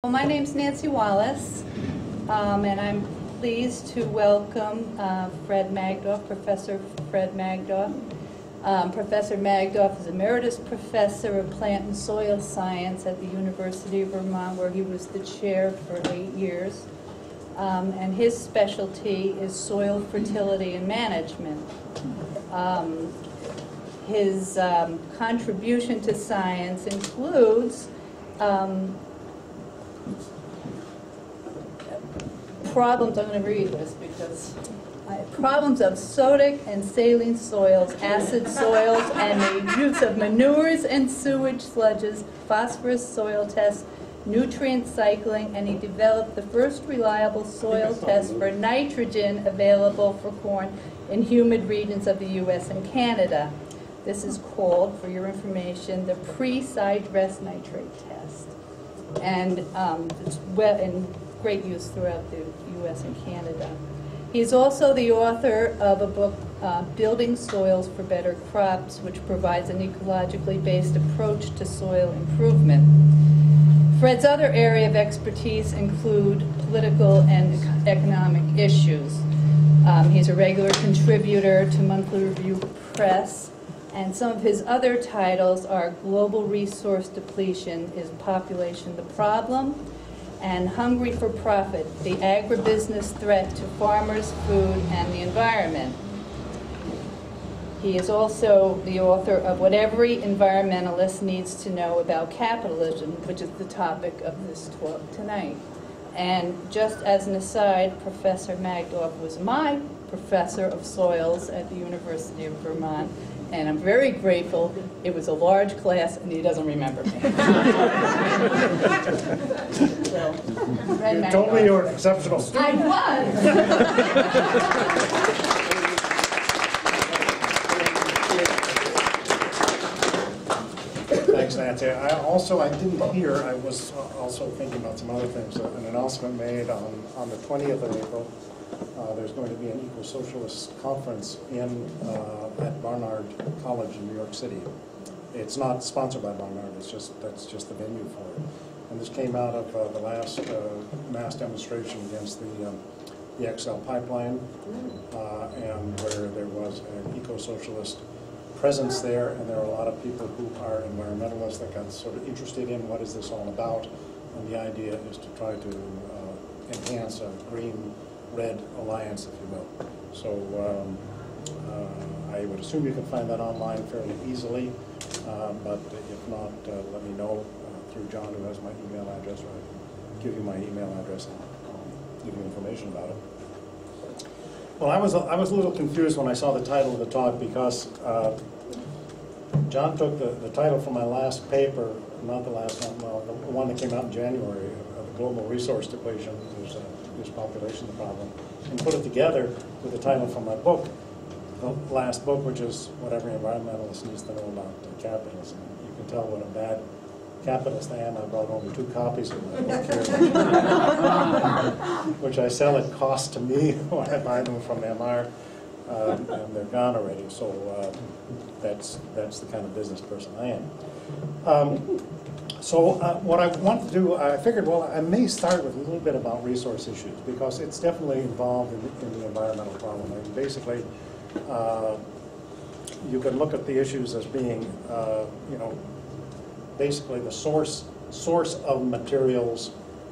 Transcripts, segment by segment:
Well, my name's Nancy Wallace, and I'm pleased to welcome Fred Magdoff, Professor Fred Magdoff. Professor Magdoff is Emeritus Professor of Plant and Soil Science at the University of Vermont, where he was the chair for 8 years. And his specialty is soil fertility and management. His contribution to science includes problems, I'm going to read this because problems of sodic and saline soils, acid soils, and the use of manures and sewage sludges, phosphorus soil tests, nutrient cycling, and he developed the first reliable soil test for nitrogen available for corn in humid regions of the U.S. and Canada. This is called, for your information, the pre-side dress nitrate test. And it's in great use throughout the U.S. and Canada. He's also the author of a book, Building Soils for Better Crops, which provides an ecologically based approach to soil improvement. Fred's other area of expertise include political and economic issues. He's a regular contributor to Monthly Review Press, and some of his other titles are Global Resource Depletion, Is Population the Problem? And Hungry for Profit, the Agribusiness Threat to Farmers, Food, and the Environment. He is also the author of What Every Environmentalist Needs to Know About Capitalism, which is the topic of this talk tonight. And just as an aside, Professor Magdoff was my professor of soils at the University of Vermont, and I'm very grateful. It was a large class, and he doesn't remember me. So, you told me you were an exceptional student. I was. Thanks, Nancy. I didn't hear, I was also thinking about some other things. An announcement made on the 20th of April. There's going to be an eco-socialist conference at Barnard College in New York City. It's not sponsored by Barnard, that's just the venue for it. And this came out of the last mass demonstration against the XL pipeline, and where there was an eco-socialist presence there, and there are a lot of people who are environmentalists that got sort of interested in what is this all about, and the idea is to try to enhance a green-red alliance, if you will. So I would assume you can find that online fairly easily, but if not, let me know through John, who has my email address, or I can give you my email address and I'll give you information about it. Well, I was a little confused when I saw the title of the talk, because John took the title from my last paper, not the last one, well, the one that came out in January, of Global Resource Depletion, Is Population the Problem, and put it together with the title from my book, the last book, which is What Every Environmentalist Needs to Know About Capitalism. You can tell what a bad capitalist I am. I brought only 2 copies of my book here, which I sell at cost to me when I buy them from MR, and they're gone already. So that's the kind of business person I am. So what I want to do, I figured, well, I may start with a little bit about resource issues, because it's definitely involved in the environmental problem. And basically, you can look at the issues as being, basically the source of materials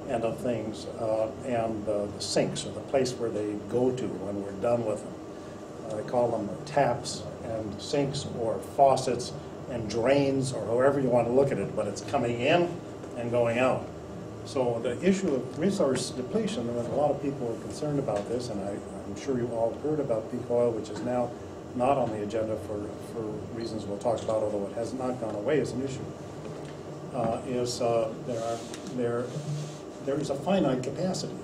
and of things, and the sinks, or the place where they go to when we're done with them. I call them taps and sinks, or faucets and drains, or however you want to look at it, but it's coming in and going out. So the issue of resource depletion, and a lot of people are concerned about this, and I'm sure you all heard about peak oil, which is now not on the agenda for reasons we'll talk about, although it has not gone away as an issue, there is a finite capacity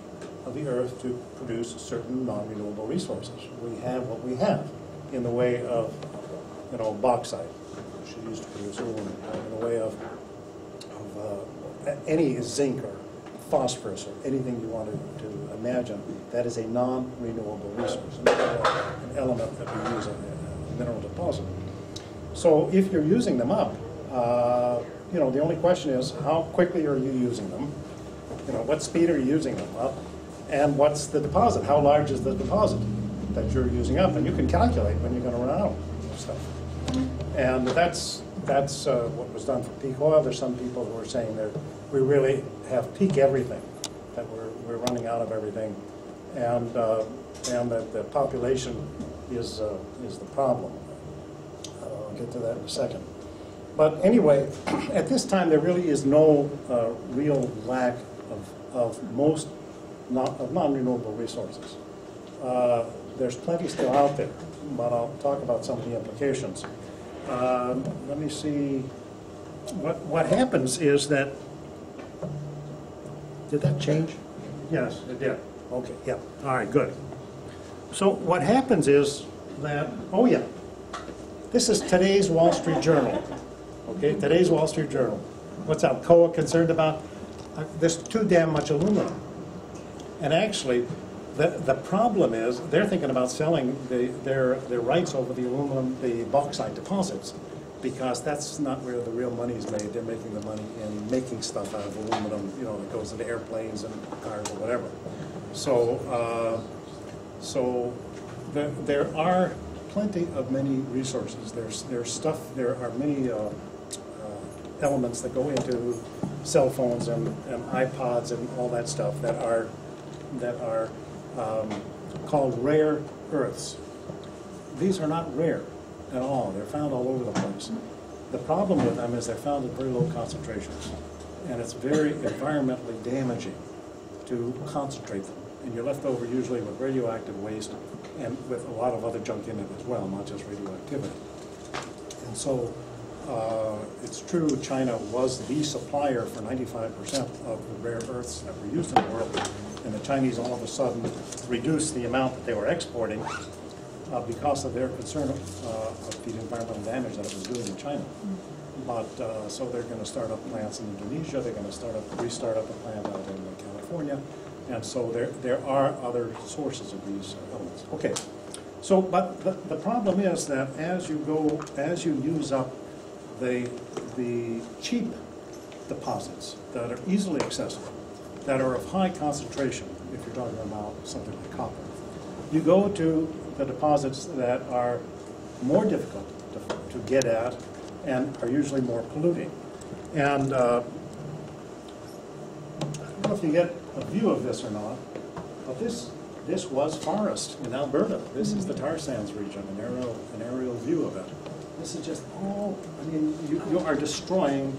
of the earth to produce certain non-renewable resources. We have what we have in the way of, bauxite, which is used to produce aluminum, in the way of any zinc or phosphorus or anything you want to imagine. That is a non-renewable resource, an element that we use in a mineral deposit. So if you're using them up, the only question is, how quickly are you using them? You know, what speed are you using them? Well, and what's the deposit? How large is the deposit that you're using up? And you can calculate when you're going to run out of stuff. And that's what was done for peak oil. There's some people who are saying that we really have peak everything, that we're running out of everything, and that the population is the problem. I'll get to that in a second. But anyway, at this time there really is no real lack of most non-renewable resources. There's plenty still out there, but I'll talk about some of the implications. Let me see. What happens is that, did that change? Yes, it did. Okay, yeah. All right, good. So what happens is that, oh yeah, this is today's Wall Street Journal. Okay, today's Wall Street Journal. What's Alcoa concerned about? There's too damn much aluminum. And actually, the problem is they're thinking about selling their rights over the aluminum, the bauxite deposits, because that's not where the real money is made. They're making the money in making stuff out of aluminum, you know, that goes into airplanes and cars or whatever. So, there are plenty of many resources. There's stuff. There are many elements that go into cell phones and iPods and all that stuff that are called rare earths. These are not rare at all. They're found all over the place. The problem with them is they're found in very low concentrations, and it's very environmentally damaging to concentrate them. And you're left over usually with radioactive waste and with a lot of other junk in it as well, not just radioactivity. And so it's true China was the supplier for 95% of the rare earths that were used in the world, and the Chinese all of a sudden reduced the amount that they were exporting because of their concern of the environmental damage that it was doing in China. But so they're going to start up plants in Indonesia, they're going to restart up a plant out in California, and so there are other sources of these elements. Okay, so but the problem is that as you use up the cheap deposits that are easily accessible, that are of high concentration, if you're talking about something like copper, you go to the deposits that are more difficult to get at and are usually more polluting. And I don't know if you get a view of this or not, but this was forest in Alberta. This is the tar sands region, an aerial view of it. This is just all, I mean, you are destroying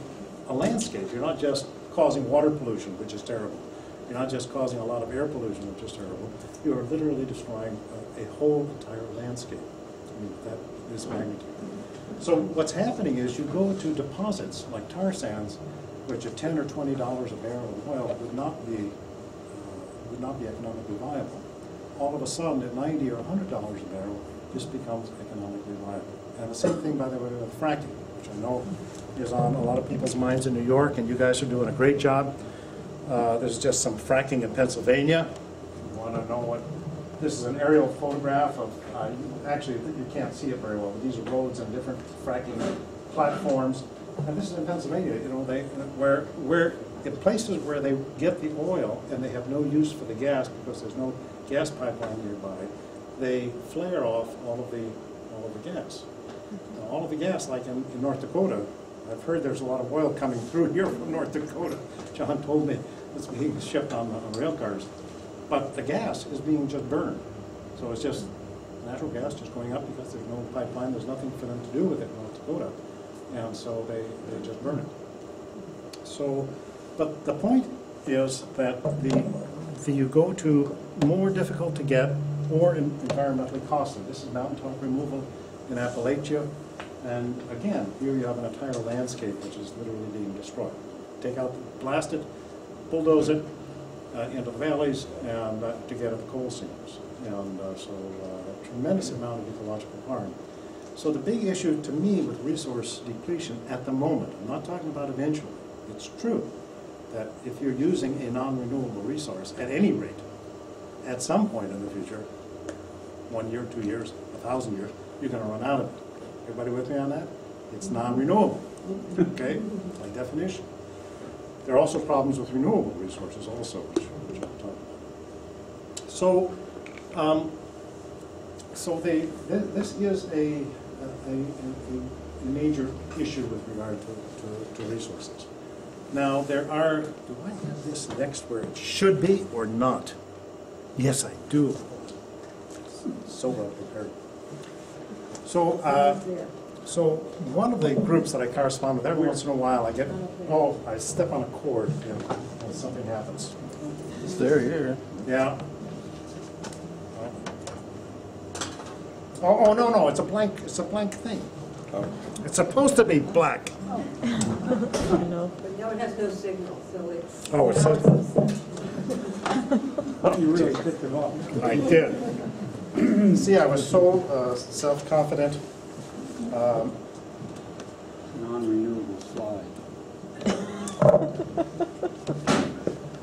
a landscape. You're not just causing water pollution, which is terrible. You're not just causing a lot of air pollution, which is terrible. You are literally destroying a whole entire landscape. I mean, that is magnitude. So what's happening is you go to deposits like tar sands, which at $10 or $20 a barrel of oil would not be economically viable. All of a sudden, at $90 or $100 a barrel, this becomes economically viable. And the same thing, by the way, with fracking, which I know is on a lot of people's minds in New York, and you guys are doing a great job. There's just some fracking in Pennsylvania. If you want to know what, this is an aerial photograph of, actually you can't see it very well, but these are roads and different fracking platforms. And this is in Pennsylvania, you know, where in places where they get the oil and they have no use for the gas because there's no gas pipeline nearby, they flare off all of the gas. Now, all of the gas, like in North Dakota, I've heard there's a lot of oil coming through here from North Dakota. John told me it's being shipped on rail cars. But the gas is being just burned. So it's just natural gas just going up because there's no pipeline, there's nothing for them to do with it in North Dakota. And so they just burn it. So, but the point is that you go to more difficult to get or environmentally costly. This is mountaintop removal in Appalachia. And again, here you have an entire landscape which is literally being destroyed. Take out, blast it, bulldoze it into the valleys and to get at the coal seams. And so a tremendous amount of ecological harm. So the big issue to me with resource depletion at the moment, I'm not talking about eventually, it's true that if you're using a non-renewable resource at any rate, at some point in the future, 1 year, 2 years, 1,000 years, you're going to run out of it. Everybody with me on that? It's non-renewable, okay, by definition. There are also problems with renewable resources also, which I'll talk about. So this is a major issue with regard to resources. Now do I have this next where it should be or not? Yes, I do. So well prepared. So one of the groups that I correspond with, every once in a while I step on a cord and something happens. It's there here. Yeah. Oh no, it's a blank thing. Oh. It's supposed to be black. But no, it has no signal, so it's... Oh, it's You really picked it off. I did. See, I was so self-confident. Non-renewable slide.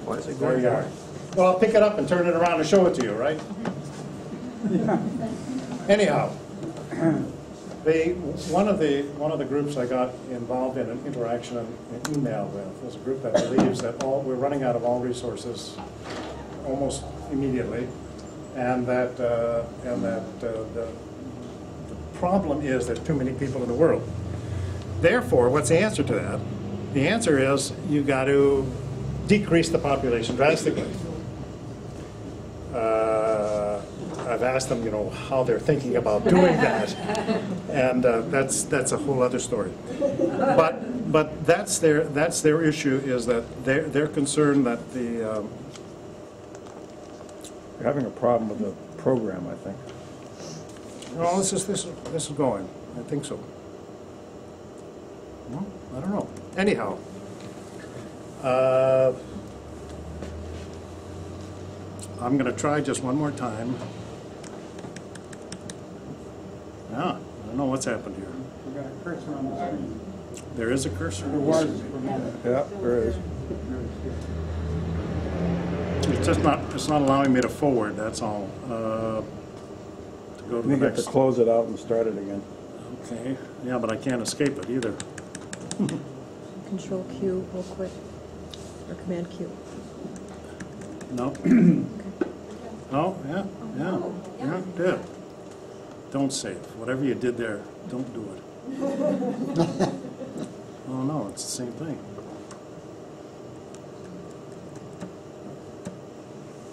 Why is it There going you are. Well, I'll pick it up and turn it around and show it to you, right? Anyhow, one of the groups I got involved in an interaction an email with was a group that believes that we're running out of all resources almost immediately, and that the problem is there's too many people in the world. Therefore, what's the answer to that? The answer is you got to decrease the population drastically. I've asked them, how they're thinking about doing that, and that's a whole other story. But that's their issue, is that they're concerned that You're having a problem with the program, I think. well, this is going. I think so. Well, I don't know. Anyhow, I'm going to try just one more time. I don't know what's happened here. We got a cursor on the screen. There is a cursor. There was for a moment. Yeah, there is. It's not allowing me to forward. That's all. To go to You the get to next. close it out and start it again. Okay. Yeah, but I can't escape it either. Control Q real quick, or Command Q. No. Oh, yeah, did. Don't save. Whatever you did there, don't do it. Oh no, it's the same thing.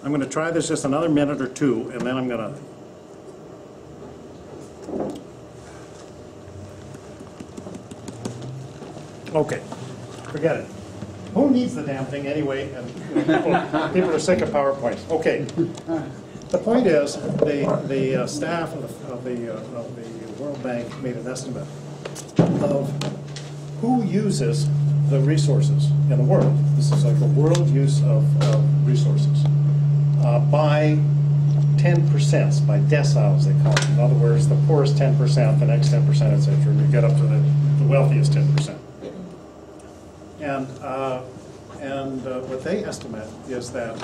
I'm going to try this just another minute or two, and then I'm going to... Okay, forget it. Who needs the damn thing anyway? And people are sick of PowerPoints. Okay. The point is, the staff of the World Bank made an estimate of who uses the resources in the world. This is like the world use of resources by 10%, by deciles they call it. In other words, the poorest 10%, the next 10%, etc. And you get up to the wealthiest 10%. And what they estimate is that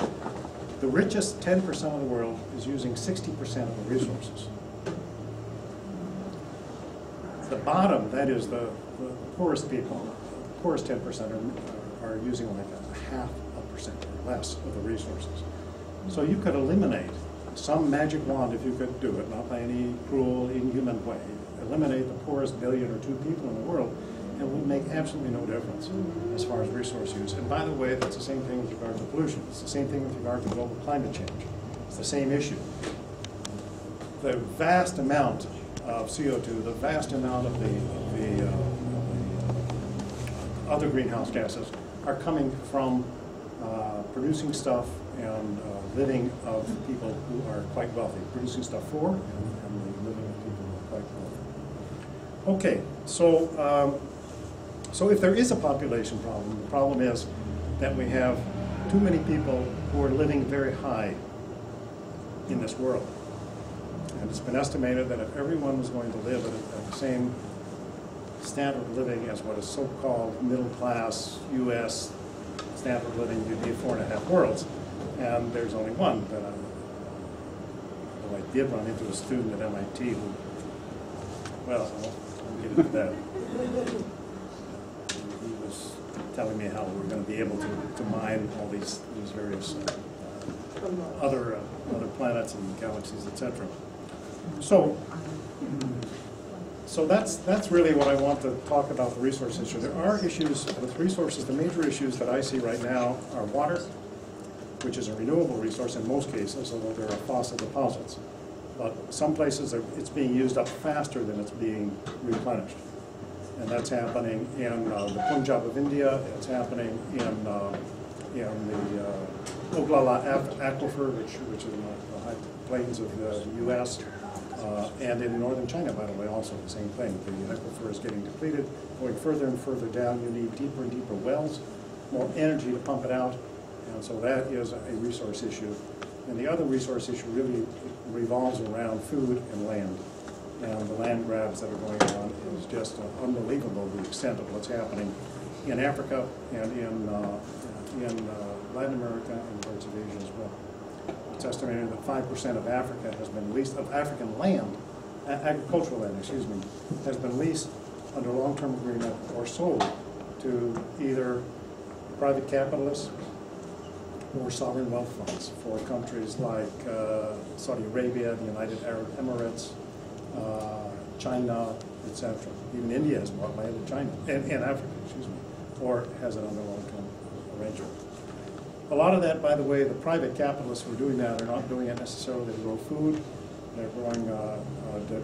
the richest 10% of the world is using 60% of the resources. The bottom, that is the poorest people, the poorest 10% are using like a 0.5% or less of the resources. So you could eliminate some magic wand, if you could do it, not by any cruel, inhuman way, eliminate the poorest 1 billion or 2 people in the world, and it would make absolutely no difference as far as resource use. And by the way, that's the same thing with regard to pollution. It's the same thing with regard to global climate change. It's the same issue. The vast amount of CO2, the vast amount of the other greenhouse gases are coming from producing stuff and living of people who are quite wealthy. Producing stuff for and the living of people who are quite wealthy. Okay, so if there is a population problem, the problem is that we have too many people who are living very high in this world. And it's been estimated that if everyone was going to live at the same standard of living as what is so-called middle-class U.S. standard of living, you'd be 4.5 worlds. And there's only one that I did run into a student at MIT who, well, I'll get into that. He was telling me how we're going to be able to mine all these various other planets and galaxies, etc. So that's really what I want to talk about, the resource issue. There are issues with resources. The major issues that I see right now are water, which is a renewable resource in most cases, although there are fossil deposits. But some places it's being used up faster than it's being replenished. And that's happening in the Punjab of India. It's happening in the Oglala aquifer, which is in the high plains of the U.S., and in northern China, by the way, also the same thing. The aquifer is getting depleted, going further and further down. You need deeper and deeper wells, more energy to pump it out, and so that is a resource issue. And the other resource issue really revolves around food and land. And the land grabs that are going on is just unbelievable, the extent of what's happening in Africa and in Latin America and parts of Asia as well. It's estimated that 5% of Africa has been leased, of African land, agricultural land, excuse me, has been leased under long-term agreement or sold to either private capitalists or sovereign wealth funds for countries like Saudi Arabia, the United Arab Emirates, China, etc. Even India has bought land in China, in Africa, excuse me, or has it under long-term arrangement. A lot of that, by the way, the private capitalists who are doing that are not doing it necessarily to grow food. They're growing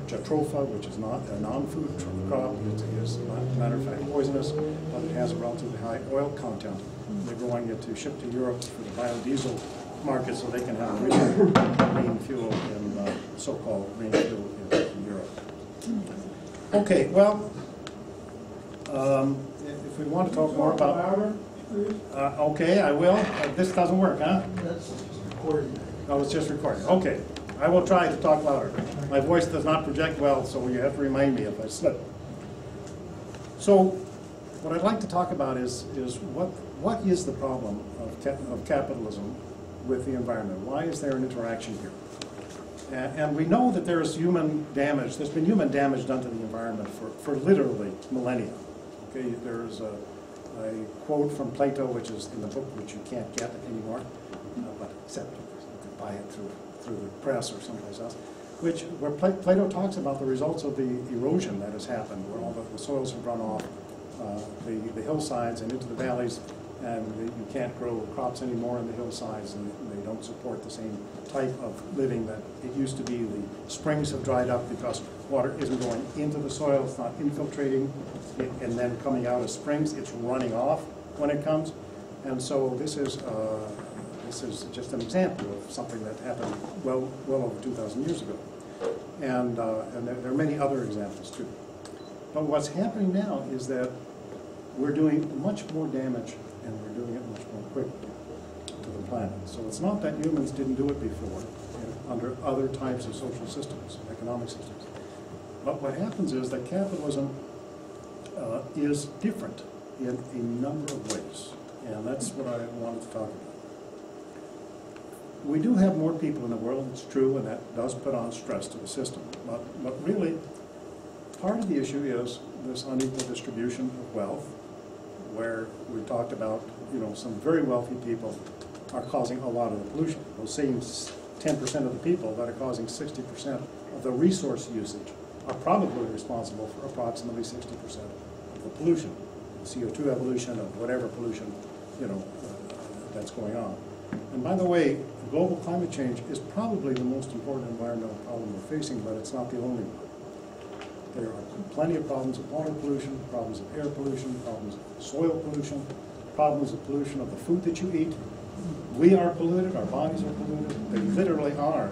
jatropha, which is not a non-food crop. It is, as a matter of fact, poisonous, but it has a relatively high oil content. They're growing it to ship to Europe for the biodiesel market so they can have green fuel in so-called green fuel in Europe. Okay, well, if we want to talk more about... okay, I will. This doesn't work, huh? That's just recording. Oh, it's just recording. Okay, I will try to talk louder. My voice does not project well, so you have to remind me if I slip. So, what I'd like to talk about is what is the problem of capitalism with the environment? Why is there an interaction here? And we know that there's human damage. There's been human damage done to the environment for literally millennia. Okay, there's a quote from Plato, which is in the book, which you can't get anymore, but except you can buy it through the press or someplace else, where Plato talks about the results of the erosion that has happened, where all the soils have run off the hillsides and into the valleys, and you can't grow crops anymore in the hillsides, and they don't support the same type of living that it used to be. The springs have dried up because water isn't going into the soil, it's not infiltrating it and then coming out as springs, it's running off when it comes. And so this is just an example of something that happened well over 2,000 years ago. And there are many other examples too. But what's happening now is that we're doing much more damage, and we're doing it much more quickly to the planet. So it's not that humans didn't do it before under other types of social systems, economic systems. But what happens is that capitalism is different in a number of ways, and that's what I wanted to talk about. We do have more people in the world, it's true, and that does put on stress to the system. But really, part of the issue is this unequal distribution of wealth, where we talked about, some very wealthy people are causing a lot of the pollution. Those same 10% of the people that are causing 60% of the resource usage are probably responsible for approximately 60% of the pollution, CO2 evolution, of whatever pollution, that's going on. And by the way, global climate change is probably the most important environmental problem we're facing, but it's not the only one. There are plenty of problems of water pollution, problems of air pollution, problems of soil pollution, problems of pollution of the food that you eat. We are polluted, our bodies are polluted, they literally are.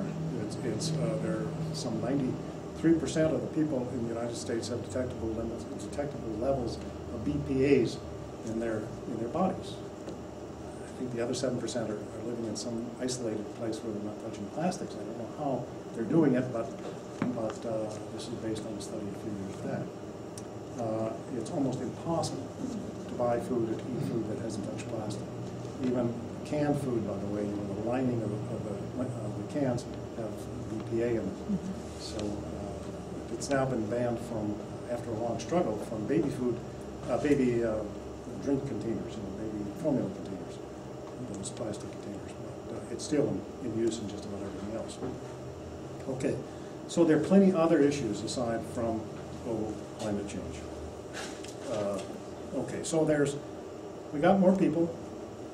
There are some 93% of the people in the United States have detectable levels of BPA's in their bodies. I think the other 7% are living in some isolated place where they're not touching plastics. I don't know how they're doing it, but this is based on a study a few years back. It's almost impossible to buy food or to eat food that hasn't touched plastic. Even canned food, by the way, the lining of the cans have BPA in them. So it's now been banned from, after a long struggle, from baby food, drink containers, maybe formula containers, those plastic containers. But it's still in use in just about everything else. Okay, so there are plenty other issues aside from global climate change. Okay, so we got more people,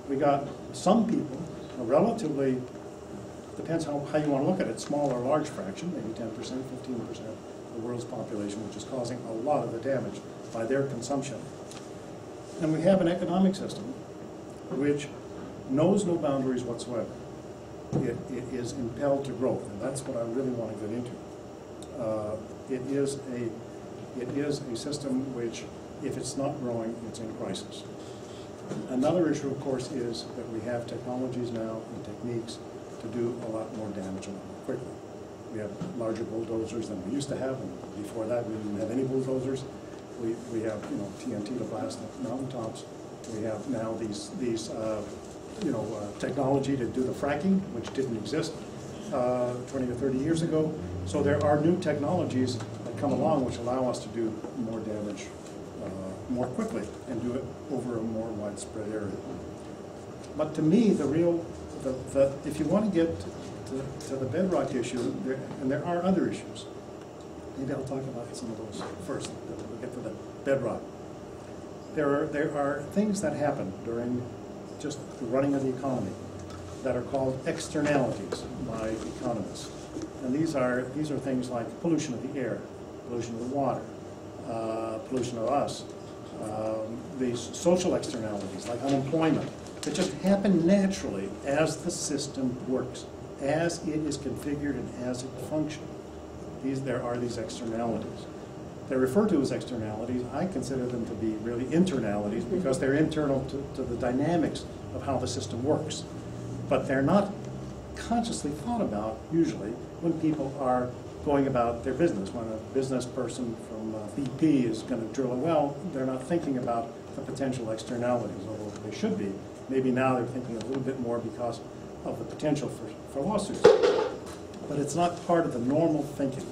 we got some people, a relatively, depends how you want to look at it, small or large fraction, maybe 10%, 15% of the world's population, which is causing a lot of the damage by their consumption. And we have an economic system which knows no boundaries whatsoever. It is impelled to growth, and that's what I really want to get into. It is a system which, if it's not growing, it's in crisis. Another issue, of course, is that we have technologies now and techniques to do a lot more damage a lot more quickly. We have larger bulldozers than we used to have, and before that we didn't have any bulldozers. We have, TNT to blast mountaintops. We have now these technology to do the fracking, which didn't exist 20 or 30 years ago. So there are new technologies that come along which allow us to do more damage more quickly and do it over a more widespread area. But to me, if you want to get to the bedrock issue, and there are other issues, maybe I'll talk about some of those first. We'll get to the bedrock. There are things that happen during just the running of the economy that are called externalities by economists. And these are things like pollution of the air, pollution of the water, pollution of us, these social externalities like unemployment that just happen naturally as the system works, as it is configured and as it functions. There are these externalities. They're referred to as externalities. I consider them to be really internalities because they're internal to the dynamics of how the system works. But they're not consciously thought about, usually, when people are going about their business. When a business person from BP is going to drill a well, they're not thinking about the potential externalities, although they should be. Maybe now they're thinking a little bit more because of the potential for lawsuits. But it's not part of the normal thinking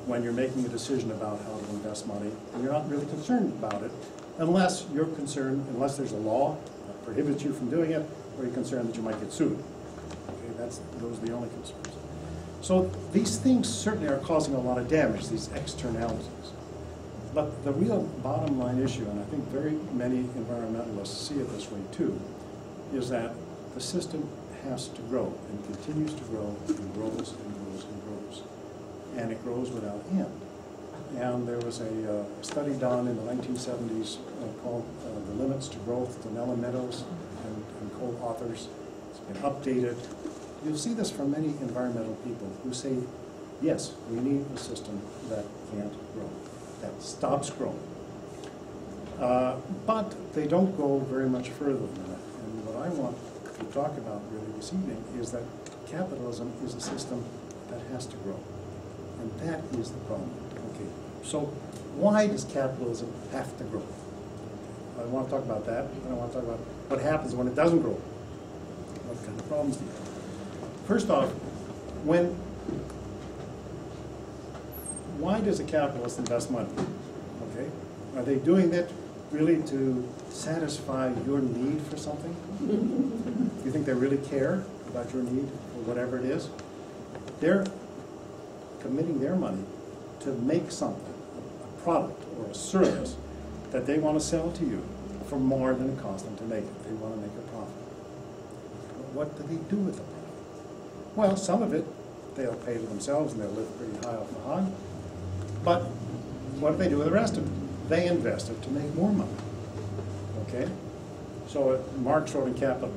when you're making a decision about how to invest money, and you're not really concerned about it unless there's a law that prohibits you from doing it, or you're concerned that you might get sued. Okay, those are the only concerns. So these things certainly are causing a lot of damage, these externalities. But the real bottom line issue, and I think very many environmentalists see it this way too, is that the system has to grow and continues to grow and grows and grows and grows. And it grows without end. And there was a study done in the 1970s called The Limits to Growth, Donella Meadows and co-authors. It's been updated. You'll see this from many environmental people who say, yes, we need a system that can't grow, that stops growing. But they don't go very much further than that. And what I want to talk about really this evening is that capitalism is a system that has to grow. And that is the problem. Okay, so why does capitalism have to grow? I want to talk about that, and I want to talk about what happens when it doesn't grow. What kind of problems do you have? First off, why does a capitalist invest money? Okay, are they doing that really to satisfy your need for something? Do you think they really care about your need for whatever it is? They're committing their money to make something, a product or a service that they want to sell to you for more than it costs them to make it. They want to make a profit. But what do they do with the profit? Well, some of it they'll pay to themselves and they'll live pretty high off the hog. But what do they do with the rest of it? They invest it to make more money. Okay? So Marx wrote in Capital,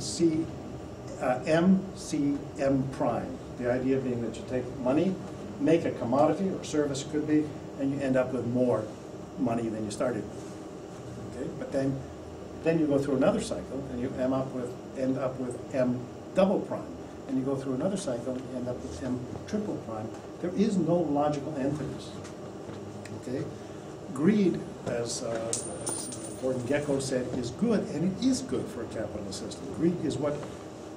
M prime. The idea being that you take money, make a commodity or service, it could be, and you end up with more money than you started with. Okay? But then you go through another cycle and you end up with M double prime. And you go through another cycle and you end up with M triple prime. There is no logical end to this. Okay? Greed, as Gordon Gekko said, is good, and it is good for a capitalist system. Greed is what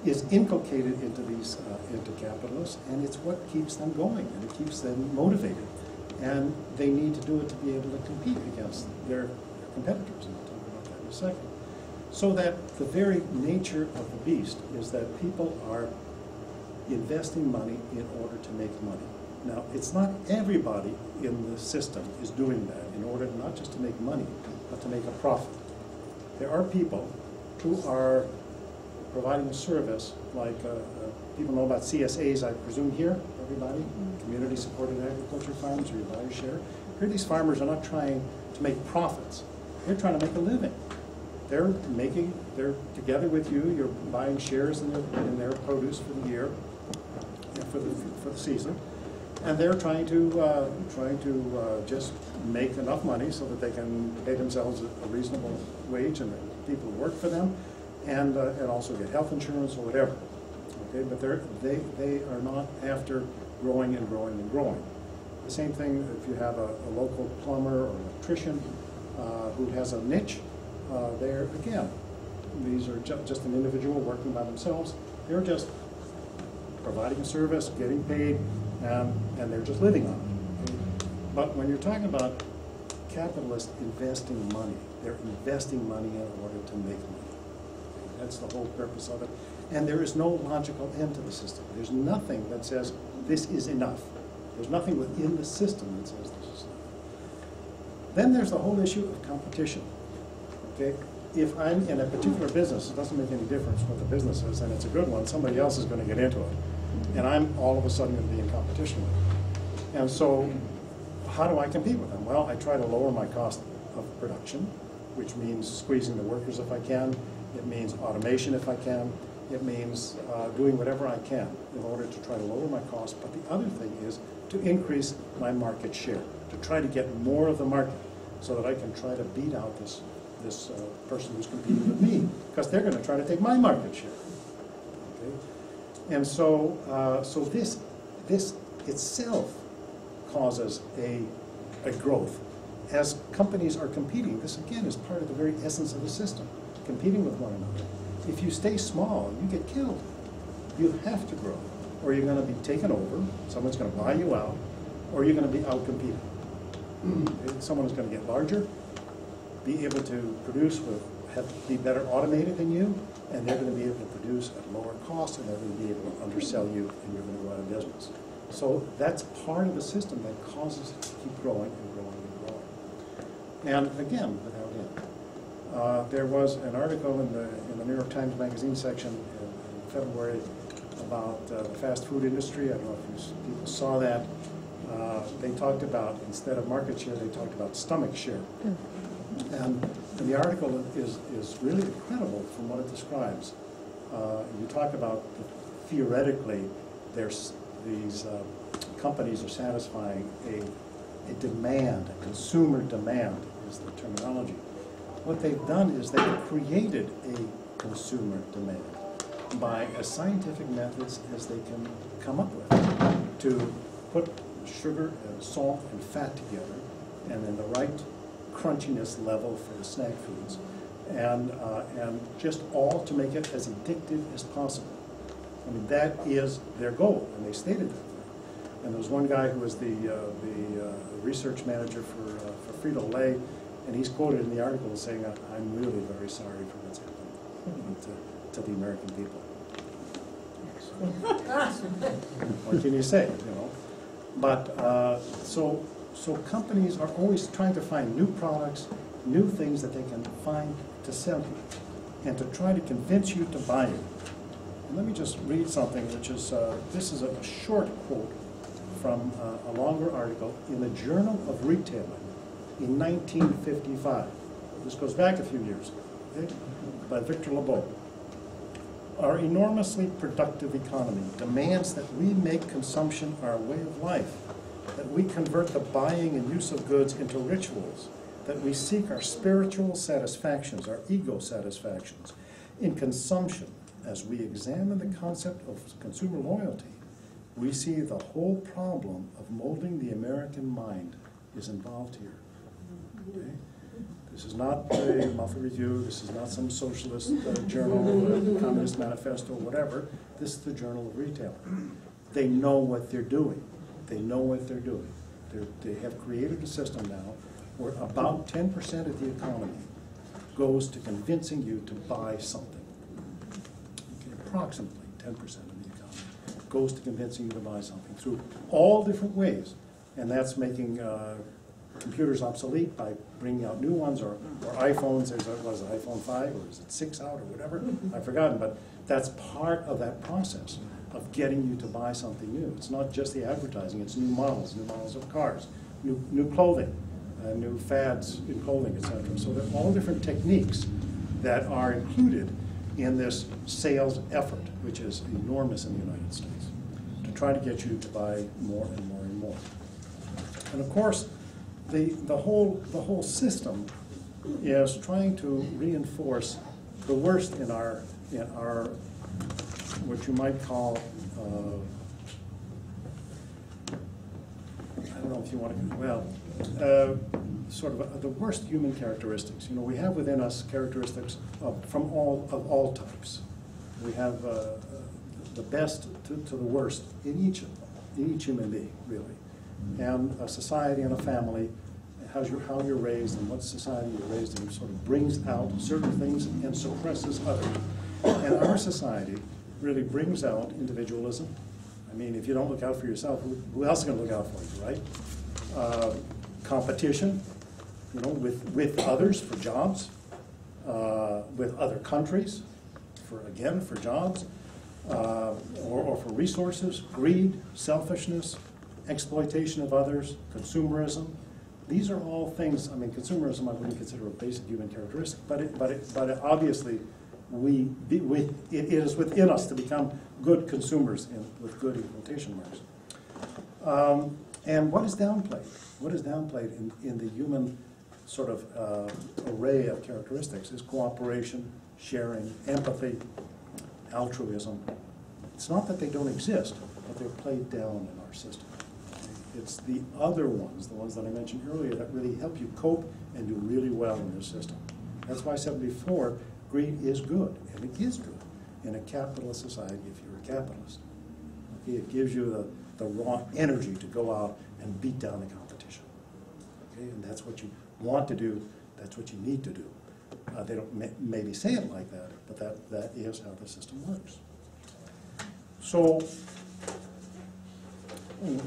is inculcated into capitalists, and it's what keeps them going, and it keeps them motivated. And they need to do it to be able to compete against their competitors, and I'll talk about that in a second. So that the very nature of the beast is that people are investing money in order to make money. Now, it's not everybody in the system is doing that in order not just to make money, but to make a profit. There are people who are providing a service, like people know about CSAs, I presume here, everybody? Community Supported Agriculture Farms, or you buy a share. Here these farmers are not trying to make profits. They're trying to make a living. They're together with you, you're buying shares in their produce for the year, for the season. And they're trying to just make enough money so that they can pay themselves a reasonable wage and the people who work for them, and also get health insurance or whatever. Okay, but they are not after growing and growing and growing. The same thing if you have a local plumber or electrician who has a niche. There again, these are just an individual working by themselves. They're just providing a service, getting paid, and they're just living on it. But when you're talking about capitalists investing money, they're investing money in order to make money. That's the whole purpose of it. And there is no logical end to the system. There's nothing that says this is enough. There's nothing within the system that says this is enough. Then there's the whole issue of competition. Okay? If I'm in a particular business, it doesn't make any difference what the business is, and it's a good one, somebody else is going to get into it. And I'm all of a sudden going to be in competition with them. And so how do I compete with them? Well, I try to lower my cost of production, which means squeezing the workers if I can. It means automation if I can. It means doing whatever I can in order to try to lower my cost. But the other thing is to increase my market share, to try to get more of the market so that I can try to beat out this person who's competing with me, because they're going to try to take my market share. Okay? And so, this itself causes a growth. As companies are competing, this again is part of the very essence of the system, competing with one another. If you stay small, you get killed. You have to grow, or you're going to be taken over, someone's going to buy you out, or you're going to be out-competed. Someone is going to get larger, be able to produce be better automated than you, and they're going to be able to produce at lower cost, and they're going to be able to undersell you, and you're going to go out of business. So that's part of the system that causes it to keep growing and growing and growing. And again, without end. There was an article in the New York Times Magazine section in February about the fast food industry. I don't know if people saw that. They talked about, instead of market share, they talked about stomach share. And the article is really incredible from what it describes. You talk about, theoretically, these companies are satisfying a demand, a consumer demand is the terminology. What they've done is they've created a consumer demand by as scientific methods as they can come up with to put sugar and salt and fat together and in the right crunchiness level for the snack foods, and just all to make it as addictive as possible. I mean, that is their goal, and they stated that. And there was one guy who was the research manager for Frito-Lay, and he's quoted in the article as saying, "I'm really very sorry for what's happened to the American people." What can you say, you know? But so companies are always trying to find new products, new things that they can find to sell you, and to try to convince you to buy it. And let me just read something, which is, this is a short quote from a longer article in the Journal of Retailing in 1955. This goes back a few years, okay? By Victor Lebeau. Our enormously productive economy demands that we make consumption our way of life, that we convert the buying and use of goods into rituals, that we seek our spiritual satisfactions, our ego satisfactions, in consumption. As we examine the concept of consumer loyalty, we see the whole problem of molding the American mind is involved here. Okay? This is not a monthly review, this is not some socialist journal, communist manifesto, whatever. This is the Journal of Retailing. They know what they're doing. They know what they're doing. They have created a system now where about 10% of the economy goes to convincing you to buy something. Okay, approximately 10% of the economy goes to convincing you to buy something through all different ways. And that's making computers obsolete by bringing out new ones, or iPhones. There's was it iPhone 5 or is it 6 out or whatever? I've forgotten, but that's part of that process of getting you to buy something new. It's not just the advertising, it's new models of cars, new clothing, new fads in clothing, etc. So there are all different techniques that are included in this sales effort, which is enormous in the United States, to try to get you to buy more and more and more. And of course, the whole system is trying to reinforce the worst in our what you might call I don't know if you want to, well, sort of the worst human characteristics. You know, we have within us characteristics of all types. We have the best to the worst in each human being, really. And a society and a family, how you're raised and what society you're raised in sort of brings out certain things and suppresses others. And our society really brings out individualism. I mean, if you don't look out for yourself, who else is going to look out for you, right? Competition, you know, with others for jobs, with other countries, for jobs, or for resources, greed, selfishness, exploitation of others, consumerism. These are all things. I mean, consumerism I wouldn't consider a basic human characteristic, but obviously it is within us to become good consumers, with good in quotation marks. And what is downplayed? What is downplayed in the human sort of array of characteristics is cooperation, sharing, empathy, altruism. It's not that they don't exist, but they're played down in our system. It's the other ones, the ones that I mentioned earlier, that really help you cope and do really well in this system. That's why I said before, greed is good, and it is good in a capitalist society if you're a capitalist. Okay, it gives you the raw energy to go out and beat down the competition. Okay, and that's what you want to do, that's what you need to do. They don't maybe say it like that, but that is how the system works. So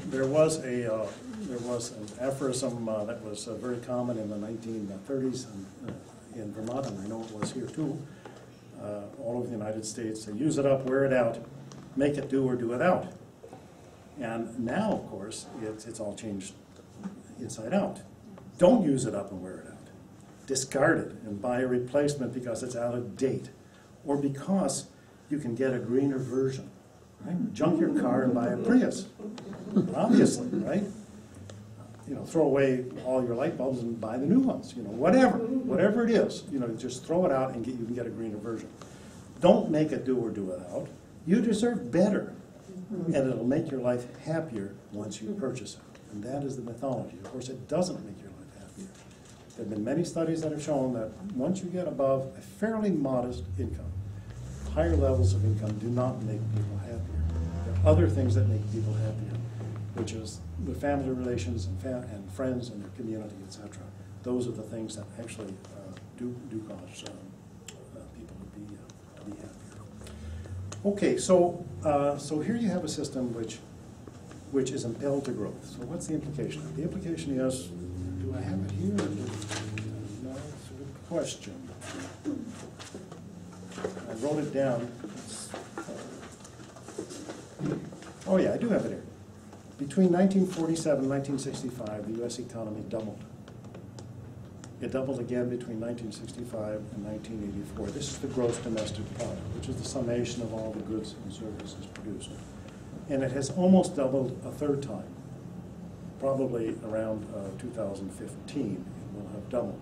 there was an aphorism that was very common in the 1930s in Vermont, and I know it was here too, all over the United States. They use it up, wear it out, make it do or do it out. And now, of course, it's all changed inside out. Don't use it up and wear it out. Discard it and buy a replacement because it's out of date, or because you can get a greener version. Right? Junk your car and buy a Prius, obviously, right? You know, throw away all your light bulbs and buy the new ones. You know, whatever it is, you know, just throw it out and you can get a greener version. Don't make it do or do it out. You deserve better, and it'll make your life happier once you purchase it. And that is the mythology. Of course, it doesn't make your life happier. There have been many studies that have shown that once you get above a fairly modest income, higher levels of income do not make people happier. There are other things that make people happier, which is the family relations and friends and their community, etc. Those are the things that actually do cause people to be happier. Okay, so here you have a system which is impelled to growth. So what's the implication? The implication is, do I have it here? No, it's a good question. I wrote it down. Oh yeah, I do have it here. Between 1947 and 1965, the U.S. economy doubled. It doubled again between 1965 and 1984. This is the gross domestic product, which is the summation of all the goods and services produced. And it has almost doubled a third time. Probably around 2015, it will have doubled.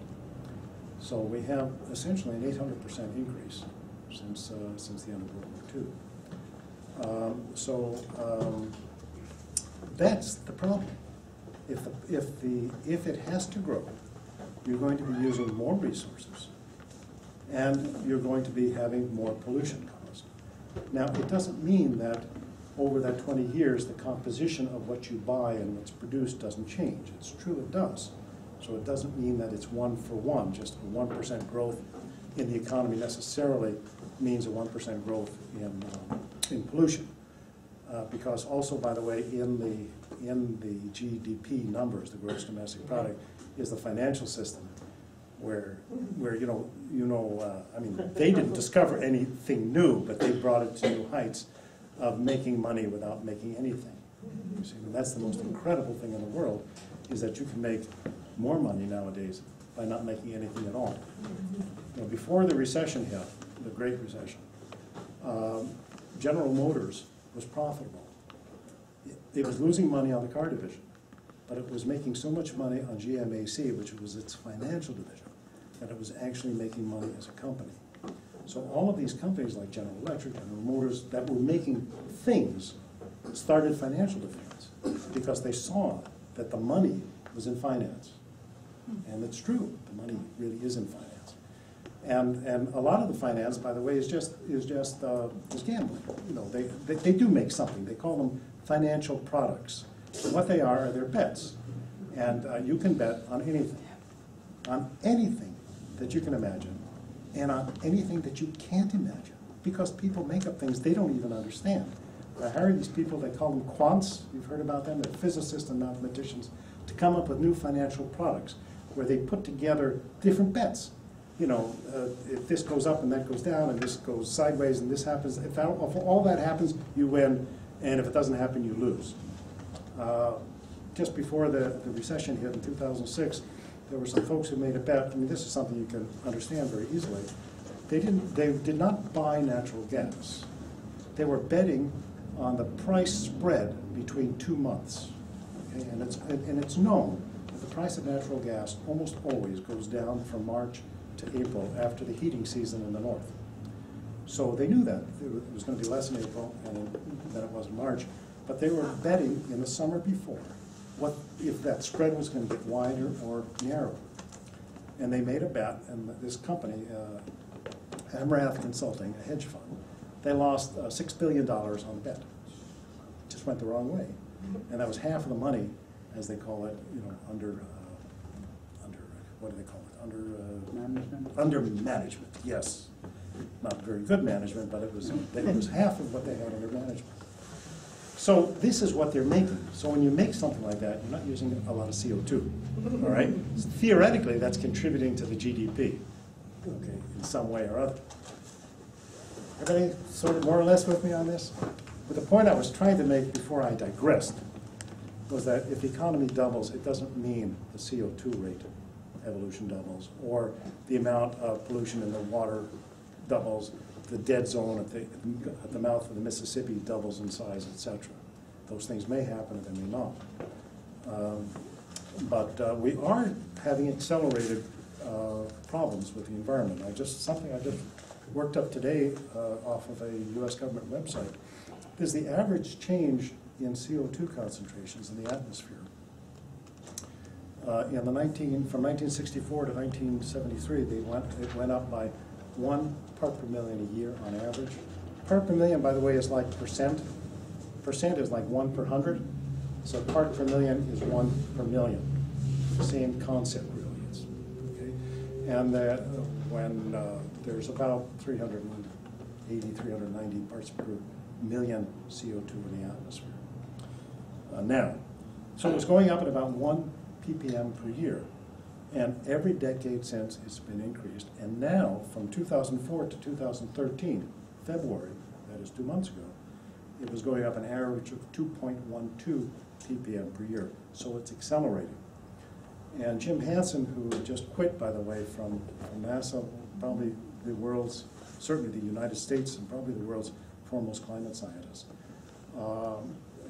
So we have essentially an 800% increase since the end of World War II. That's the problem. If it has to grow, you're going to be using more resources, and you're going to be having more pollution caused. Now, it doesn't mean that over that 20 years, the composition of what you buy and what's produced doesn't change. It's true, it does. So it doesn't mean that it's 1 for 1, just a 1% growth in the economy necessarily means a 1% growth in pollution. Because also, by the way, in the GDP numbers, the gross domestic product, is the financial system, where I mean, they didn't discover anything new, but they brought it to new heights of making money without making anything. You see, and that's the most incredible thing in the world, is that you can make more money nowadays by not making anything at all. Before the recession hit, the Great Recession, General Motors was profitable. It was losing money on the car division, but it was making so much money on GMAC, which was its financial division, that it was actually making money as a company. So all of these companies like General Electric, General Motors, that were making things, started financial divisions because they saw that the money was in finance. And it's true, the money really is in finance. And a lot of the finance, by the way, is gambling. They do make something. They call them financial products. And what they are their bets. And you can bet on anything that you can imagine, and on anything that you can't imagine, because people make up things they don't even understand. I hire these people, they call them quants, you've heard about them, they're physicists and mathematicians, to come up with new financial products where they put together different bets. If this goes up and that goes down and this goes sideways and this happens, if all that happens, you win, and if it doesn't happen, you lose. Just before the recession hit in 2006, there were some folks who made a bet. I mean, this is something you can understand very easily. They did not buy natural gas. They were betting on the price spread between 2 months. Okay? And it's known that the price of natural gas almost always goes down from March to April after the heating season in the north. So they knew that it was going to be less in April than it was in March, but they were betting in the summer before what if that spread was going to get wider or narrower. And they made a bet, and this company, Emeritus Consulting, a hedge fund, they lost $6 billion on the bet. It just went the wrong way. And that was half of the money, as they call it, under what do they call it? Management? Under management, yes. Not very good management, but it was half of what they had under management. So this is what they're making. So when you make something like that, you're not using a lot of CO2, all right? So theoretically, that's contributing to the GDP, okay, in some way or other. Everybody sort of more or less with me on this? But the point I was trying to make before I digressed was that if the economy doubles, it doesn't mean the CO2 rate evolution doubles, or the amount of pollution in the water doubles, the dead zone at the mouth of the Mississippi doubles in size, etc. Those things may happen and they may not. But we are having accelerated problems with the environment. Something I just worked up today off of a U.S. government website is the average change in CO2 concentrations in the atmosphere. From 1964 to 1973, it went up by 1 part per million a year on average. Part per million, by the way, is like percent. Percent is like 1 per 100. So part per million is 1 per million. Same concept, really is. Okay? And when there's about 380, 390 parts per million CO2 in the atmosphere. Now, so it's going up at about 1 ppm per year. And every decade since, it's been increased. And now, from 2004 to 2013, February, that is 2 months ago, it was going up an average of 2.12 ppm per year. So it's accelerating. And Jim Hansen, who just quit, by the way, from NASA, probably the world's, certainly the United States, and probably the world's foremost climate scientist,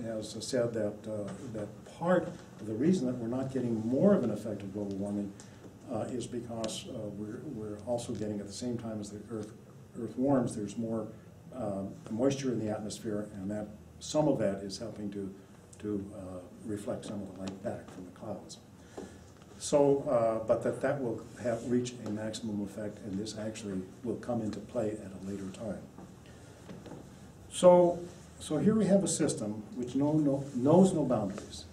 has said that part of the reason that we're not getting more of an effect of global warming is because we're also getting, at the same time as the Earth warms, there's more moisture in the atmosphere, and that some of that is helping to reflect some of the light back from the clouds. So, but that will reach a maximum effect, and this actually will come into play at a later time. So here we have a system which knows no boundaries.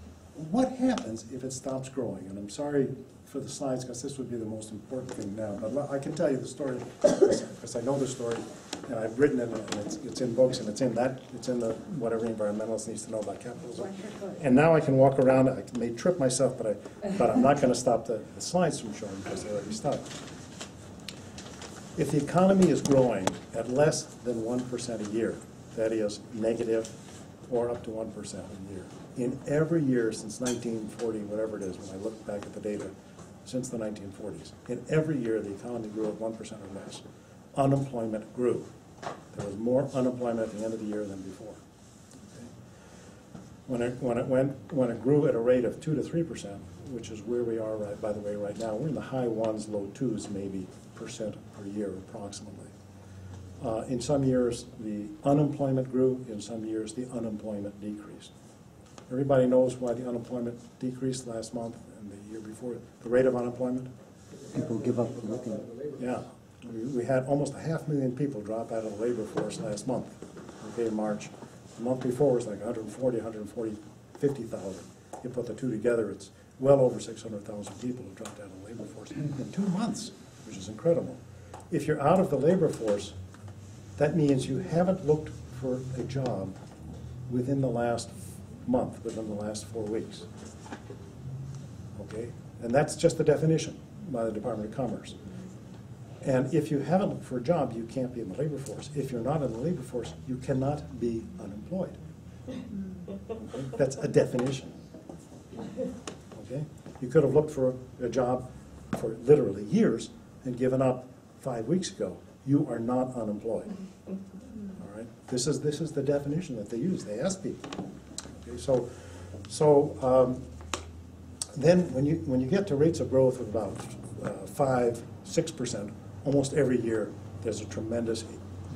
what happens if it stops growing? And I'm sorry for the slides, because this would be the most important thing now, but I can tell you the story, because I know the story, and I've written it, and it's in books, and it's in the what Every Environmentalist Needs to Know About Capitalism. And now I can walk around, I may trip myself, but I'm not going to stop the slides from showing, because they already stopped. If the economy is growing at less than 1% a year, that is negative or up to 1% a year, in every year since 1940, whatever it is, when I look back at the data, since the 1940s, in every year the economy grew at 1% or less. Unemployment grew. There was more unemployment at the end of the year than before. Okay? When it grew at a rate of 2 to 3%, which is where we are, by the way, right now, we're in the high ones, low twos, maybe percent per year, approximately. In some years, the unemployment grew. In some years, the unemployment decreased. Everybody knows why the unemployment decreased last month and the year before. The rate of unemployment? People give up working. Yeah. We had almost 500,000 people drop out of the labor force last month, okay, in March. The month before was like 50,000. You put the two together, it's well over 600,000 people who dropped out of the labor force in 2 months, which is incredible. If you're out of the labor force, that means you haven't looked for a job within the last month, within the last 4 weeks. Okay? And that's just the definition by the Department of Commerce. And if you haven't looked for a job, you can't be in the labor force. If you're not in the labor force, you cannot be unemployed. Okay? That's a definition. Okay? You could have looked for a job for literally years and given up 5 weeks ago. You are not unemployed. All right? This is the definition that they use. They ask people. Okay? Then when you get to rates of growth of about 5–6%, almost every year there's a tremendous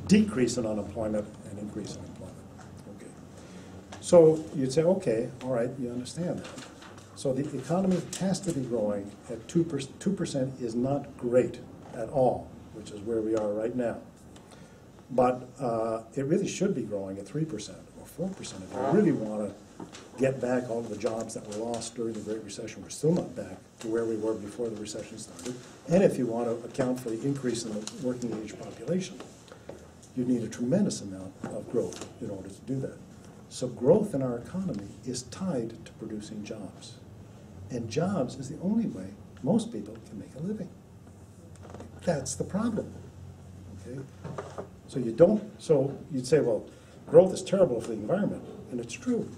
decrease in unemployment and increase in employment. Okay. So you'd say, okay, all right, you understand that. So the economy has to be growing at 2%. 2% is not great at all, which is where we are right now. But it really should be growing at 3% or 4% if you really want to get back all of the jobs that were lost during the Great Recession. We're still not back to where we were before the recession started. And if you want to account for the increase in the working age population, you need a tremendous amount of growth in order to do that. So growth in our economy is tied to producing jobs. And jobs is the only way most people can make a living. That's the problem. Okay? So you'd say, well, growth is terrible for the environment, and it's true.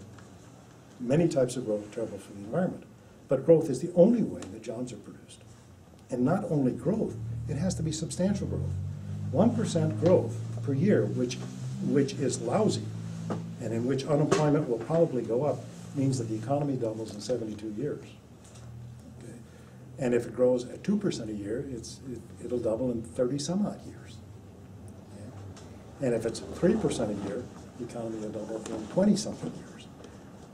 Many types of growth are terrible for the environment. But growth is the only way that jobs are produced. And not only growth, it has to be substantial growth. 1% growth per year, which is lousy, and in which unemployment will probably go up, means that the economy doubles in 72 years. Okay? And if it grows at 2% a year, it'll double in 30-some-odd years. Okay? And if it's 3% a year, the economy will double in 20-something years.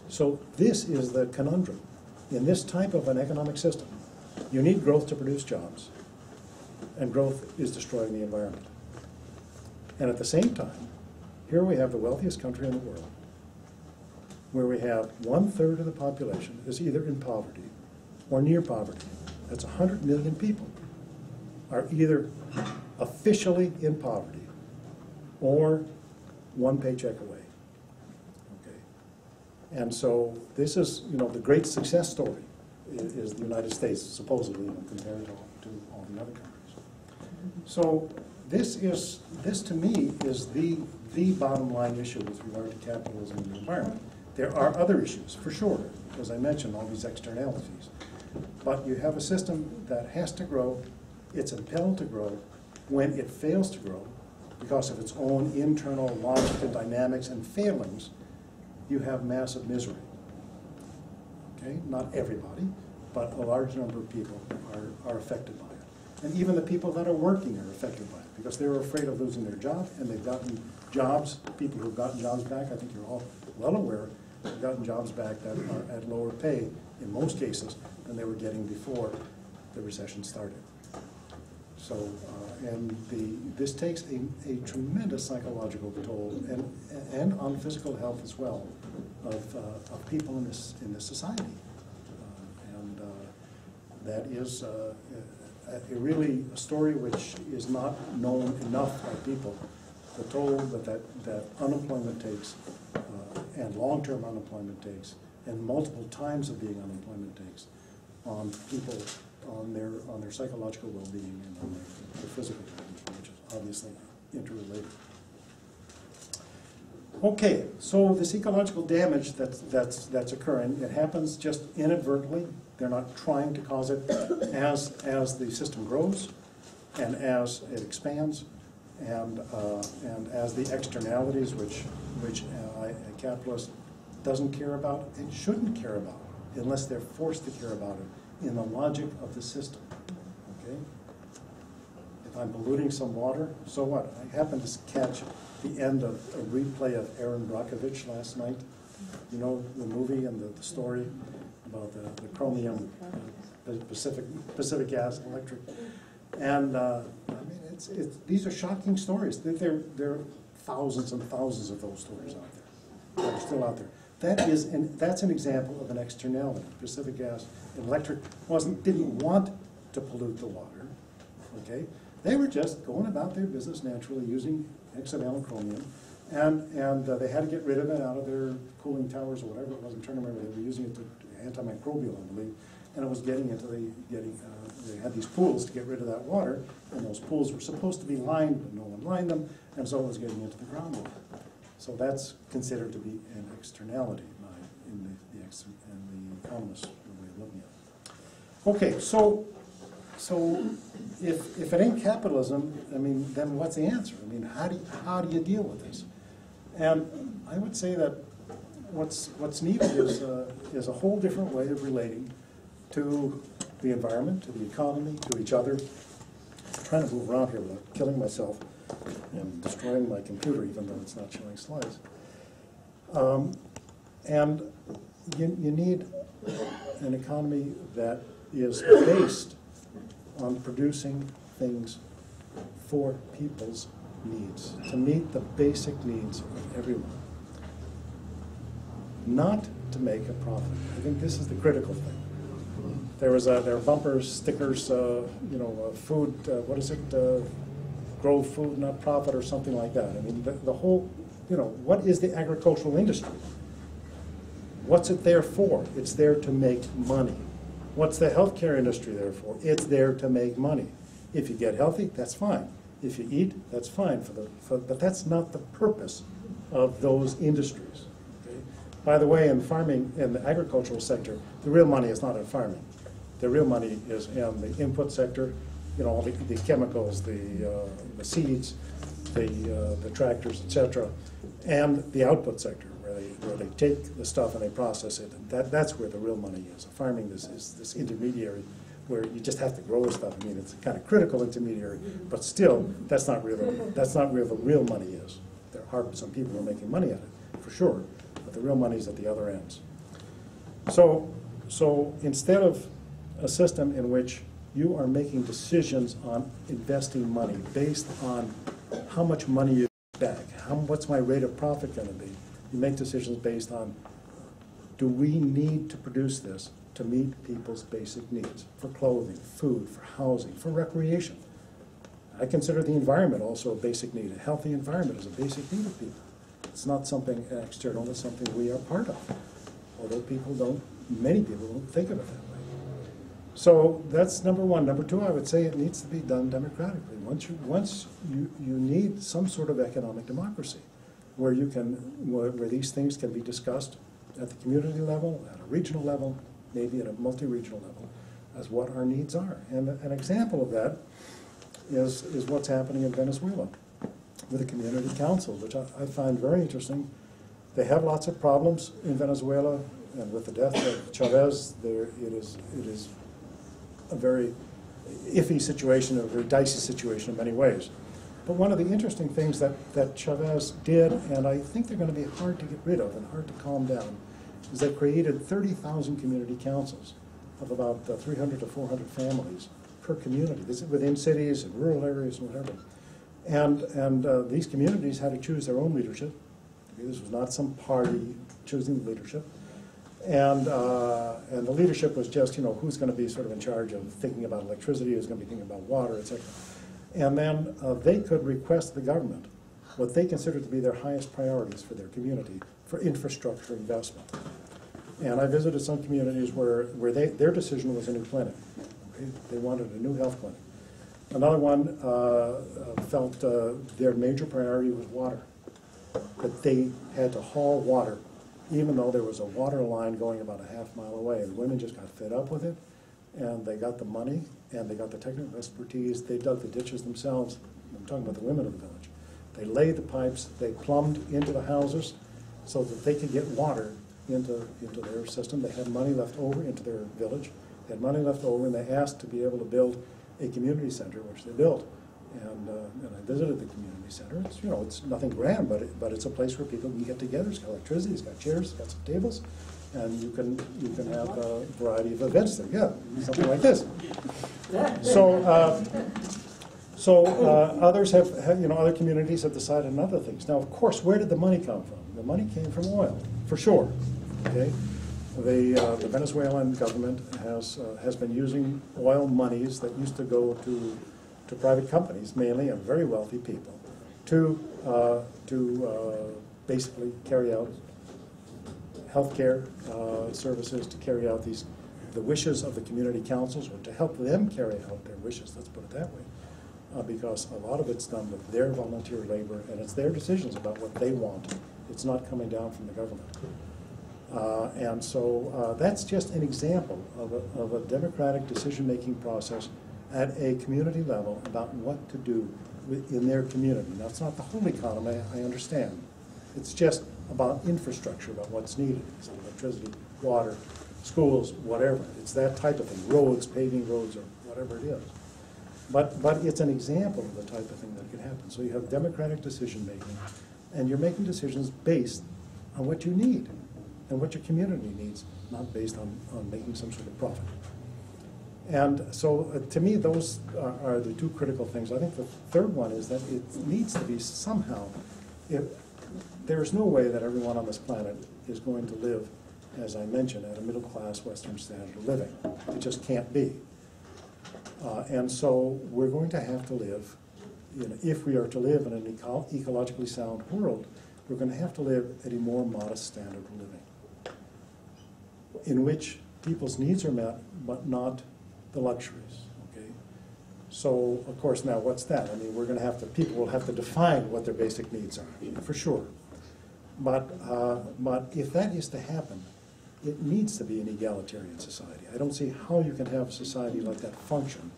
So this is the conundrum. In this type of an economic system, you need growth to produce jobs, and growth is destroying the environment. And at the same time, here we have the wealthiest country in the world, where we have 1/3 of the population is either in poverty or near poverty. That's 100 million people are either officially in poverty or one paycheck away. And so this is, the great success story is the United States, supposedly, compared to all the other countries. So this to me is the bottom line issue with regard to capitalism and the environment. There are other issues, for sure, as I mentioned, all these externalities. But you have a system that has to grow, it's impelled to grow. When it fails to grow, because of its own internal logic and dynamics and failings, you have massive misery. Okay? Not everybody, but a large number of people are affected by it. And even the people that are working are affected by it because they're afraid of losing their job, and they've gotten jobs, people who've gotten jobs back, I think you're all well aware, have gotten jobs back that are at lower pay, in most cases, than they were getting before the recession started. So, this takes a tremendous psychological toll and on physical health as well of people in this society. And that is really a story which is not known enough by people. The toll that unemployment takes, and long-term unemployment takes, and multiple times of being unemployment takes on people, on their psychological well-being and on their physical well-being, which is obviously interrelated. Okay, so this ecological damage that's occurring, it happens just inadvertently. They're not trying to cause it. As the system grows, and as it expands, and as the externalities, which a capitalist doesn't care about and shouldn't care about, unless they're forced to care about it in the logic of the system. Okay. If I'm polluting some water, so what? I happened to catch the end of a replay of Aaron Brockovich last night. You know the movie and the story about the chromium, Pacific Gas and Electric, and I mean these are shocking stories. There are thousands and thousands of those stories out there that are still out there. That's an example of an externality. Pacific Gas and Electric didn't want to pollute the water. Okay, they were just going about their business naturally, using hexavalent chromium, and they had to get rid of it out of their cooling towers or whatever it was. I'm trying to remember. They were using it to antimicrobial, I believe, and it was getting into they had these pools to get rid of that water, and those pools were supposed to be lined, but no one lined them, and so it was getting into the groundwater. So that's considered to be an externality in the economist's way of looking at it. Okay, so if it ain't capitalism, I mean, then what's the answer? I mean, how do you deal with this? And I would say that what's needed is a whole different way of relating to the environment, to the economy, to each other. I'm trying to move around here without killing myself and destroying my computer, even though it's not showing slides. And you need an economy that is based on producing things for people's needs, to meet the basic needs of everyone. Not to make a profit. I think this is the critical thing. There are bumpers, stickers, food, what is it, grow food, not profit, or something like that. I mean, the whole, what is the agricultural industry? What's it there for? It's there to make money. What's the healthcare industry there for? It's there to make money. If you get healthy, that's fine. If you eat, that's fine. But that's not the purpose of those industries. Okay? By the way, in farming, in the agricultural sector, the real money is not in farming. The real money is in the input sector, all the chemicals, the seeds, the tractors, etc., and the output sector, where they take the stuff and they process it. And that's where the real money is. Farming is this intermediary where you just have to grow the stuff. I mean, it's a kind of critical intermediary, but still, that's not where the real money is. There are some people who are making money at it, for sure, but the real money is at the other ends. So instead of a system in which you are making decisions on investing money based on how much money you get back, what's my rate of profit going to be, you make decisions based on, do we need to produce this to meet people's basic needs for clothing, food, for housing, for recreation? I consider the environment also a basic need. A healthy environment is a basic need of people. It's not something external, it's something we are part of. Although many people don't think of it that way. So that's number one. Number two, I would say it needs to be done democratically. Once you need some sort of economic democracy where where these things can be discussed at the community level, at a regional level, maybe at a multi-regional level, as what our needs are. And an example of that is what's happening in Venezuela with the community councils, which I find very interesting. They have lots of problems in Venezuela, and with the death of Chavez, it is a very iffy situation, a very dicey situation in many ways. But one of the interesting things that Chavez did, and I think they're going to be hard to get rid of and hard to calm down, is they created 30,000 community councils of about 300 to 400 families per community. This is within cities and rural areas and whatever. And these communities had to choose their own leadership. Okay, this was not some party choosing the leadership. And the leadership was just, you know, who's going to be sort of in charge of thinking about electricity, who's going to be thinking about water, et cetera. And then they could request the government what they considered to be their highest priorities for their community for infrastructure investment. And I visited some communities where their decision was a new clinic. Okay? They wanted a new health clinic. Another one felt their major priority was water, that they had to haul water, even though there was a water line going about a half mile away. And the women just got fed up with it, and they got the money, and they got the technical expertise. They dug the ditches themselves. I'm talking about the women of the village. They laid the pipes, they plumbed into the houses so that they could get water into their system. They had money left over into their village. They had money left over, and they asked to be able to build a community center, which they built. And I visited the community center. It's, you know, it's nothing grand, but it's a place where people can get together. It's got electricity, it's got chairs, it's got some tables, and you can have a variety of events there. Yeah, something like this. So others have, you know, other communities have decided on other things. Now, of course, where did the money come from? The money came from oil, for sure. Okay, the Venezuelan government has been using oil monies that used to go to private companies, mainly, and very wealthy people, to basically carry out healthcare services, to carry out the wishes of the community councils, or to help them carry out their wishes. Let's put it that way. Because a lot of it's done with their volunteer labor, and it's their decisions about what they want. It's not coming down from the government. And so that's just an example of a democratic decision-making process at a community level about what to do in their community. Now, it's not the whole economy, I understand. It's just about infrastructure, about what's needed. It's electricity, water, schools, whatever. It's that type of thing, roads, paving roads, or whatever it is. But it's an example of the type of thing that can happen. So you have democratic decision-making, and you're making decisions based on what you need and what your community needs, not based on making some sort of profit. And so to me, those are the two critical things. I think the third one is that it needs to be somehow, there's no way that everyone on this planet is going to live, as I mentioned, at a middle-class Western standard of living. It just can't be. And so we're going to have to live, you know, if we are to live in an ecologically sound world, we're going to have to live at a more modest standard of living, in which people's needs are met, but not the luxuries, okay? So, of course, now what's that? I mean, people will have to define what their basic needs are, for sure. But if that is to happen, it needs to be an egalitarian society. I don't see how you can have a society like that function,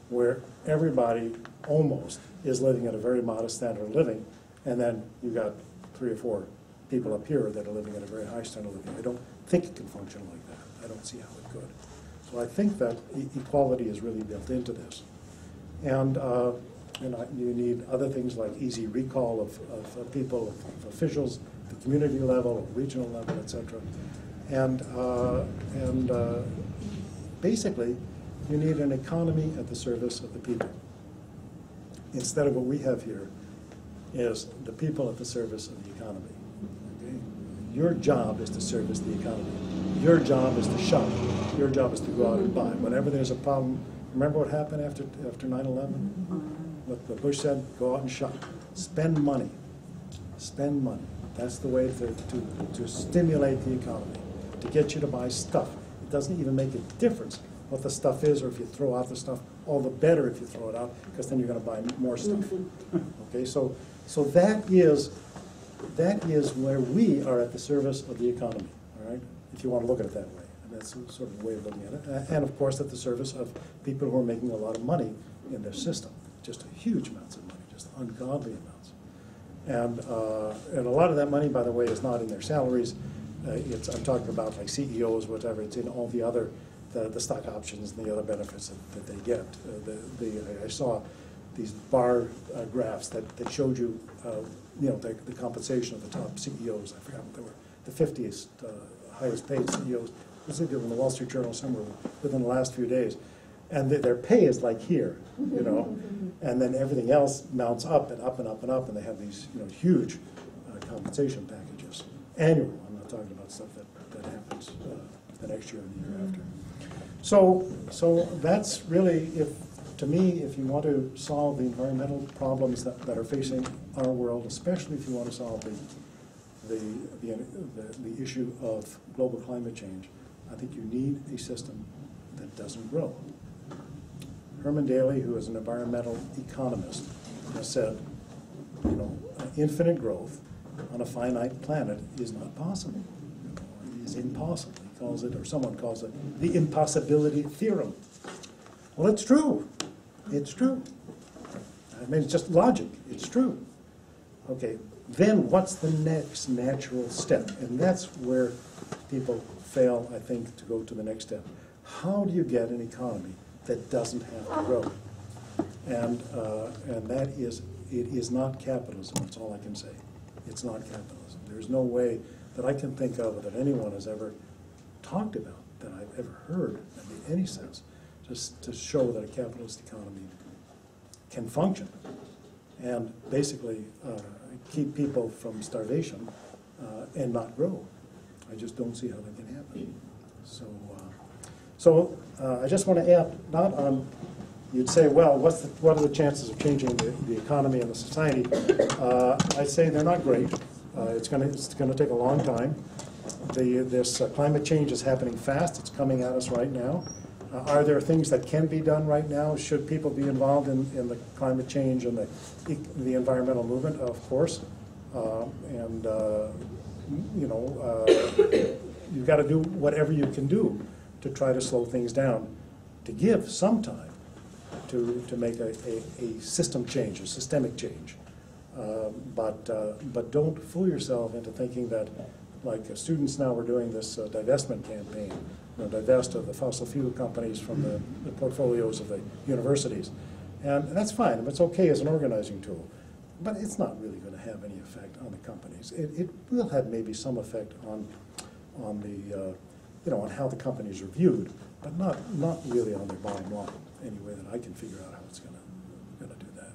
where everybody almost is living at a very modest standard of living, and then you got 3 or 4 people up here that are living at a very high standard of living. I don't think it can function like that. I don't see how it could. So I think that equality is really built into this. And you need other things like easy recall of people, of officials, the community level, regional level, etc. And basically, you need an economy at the service of the people. Instead of what we have here is the people at the service of the economy. Okay? Your job is to service the economy. Your job is to shop. Your job is to go out and buy. Whenever there's a problem, remember what happened after 9/11? What Bush said, go out and shop. Spend money. Spend money. That's the way to stimulate the economy, to get you to buy stuff. It doesn't even make a difference what the stuff is, or if you throw out the stuff, all the better if you throw it out, because then you're going to buy more stuff. Okay, so that is where we are at the service of the economy, all right, if you want to look at it that way. And that's sort of a way of looking at it. And of course, at the service of people who are making a lot of money in their system, just huge amounts of money, just ungodly amounts. And a lot of that money, by the way, is not in their salaries. I'm talking about like CEOs, whatever. It's in all the other, the stock options and the other benefits that they get. I saw these bar graphs that showed you, the compensation of the top CEOs. I forgot what they were. The 50th highest paid CEOs. This is in the Wall Street Journal somewhere within the last few days. And their pay is like here, and then everything else mounts up and up and up and up, and they have these huge compensation packages, annual. I'm not talking about stuff that happens the next year and the year after. So that's really, to me, if you want to solve the environmental problems that are facing our world, especially if you want to solve the issue of global climate change, I think you need a system that doesn't grow. Herman Daly, who is an environmental economist, has said, you know, infinite growth on a finite planet is not possible. It is impossible. He calls it, or someone calls it, the impossibility theorem. Well, it's true. It's true. I mean, it's just logic. It's true. Okay, then what's the next natural step? And that's where people fail, I think, to go to the next step. How do you get an economy that doesn't have to grow? And that is, it is not capitalism. That's all I can say. It's not capitalism. There's no way that I can think of that anyone has ever talked about, that I've ever heard, that made any sense, just to show that a capitalist economy can function and basically keep people from starvation and not grow. I just don't see how that can happen. So I just want to add, not on, you'd say, well, what are the chances of changing the economy and the society? I'd say they're not great. It's going to take a long time. This climate change is happening fast. It's coming at us right now. Are there things that can be done right now? Should people be involved in the climate change and the environmental movement? Of course. You've got to do whatever you can do to try to slow things down, to give some time to make a system change, a systemic change. But don't fool yourself into thinking that, like students now are doing this divestment campaign, divest of the fossil fuel companies from the portfolios of the universities. And that's fine, it's okay as an organizing tool, but it's not really going to have any effect on the companies. It will have maybe some effect on on how the companies are viewed, but not really on their bottom line, any way that I can figure out how it's going to do that.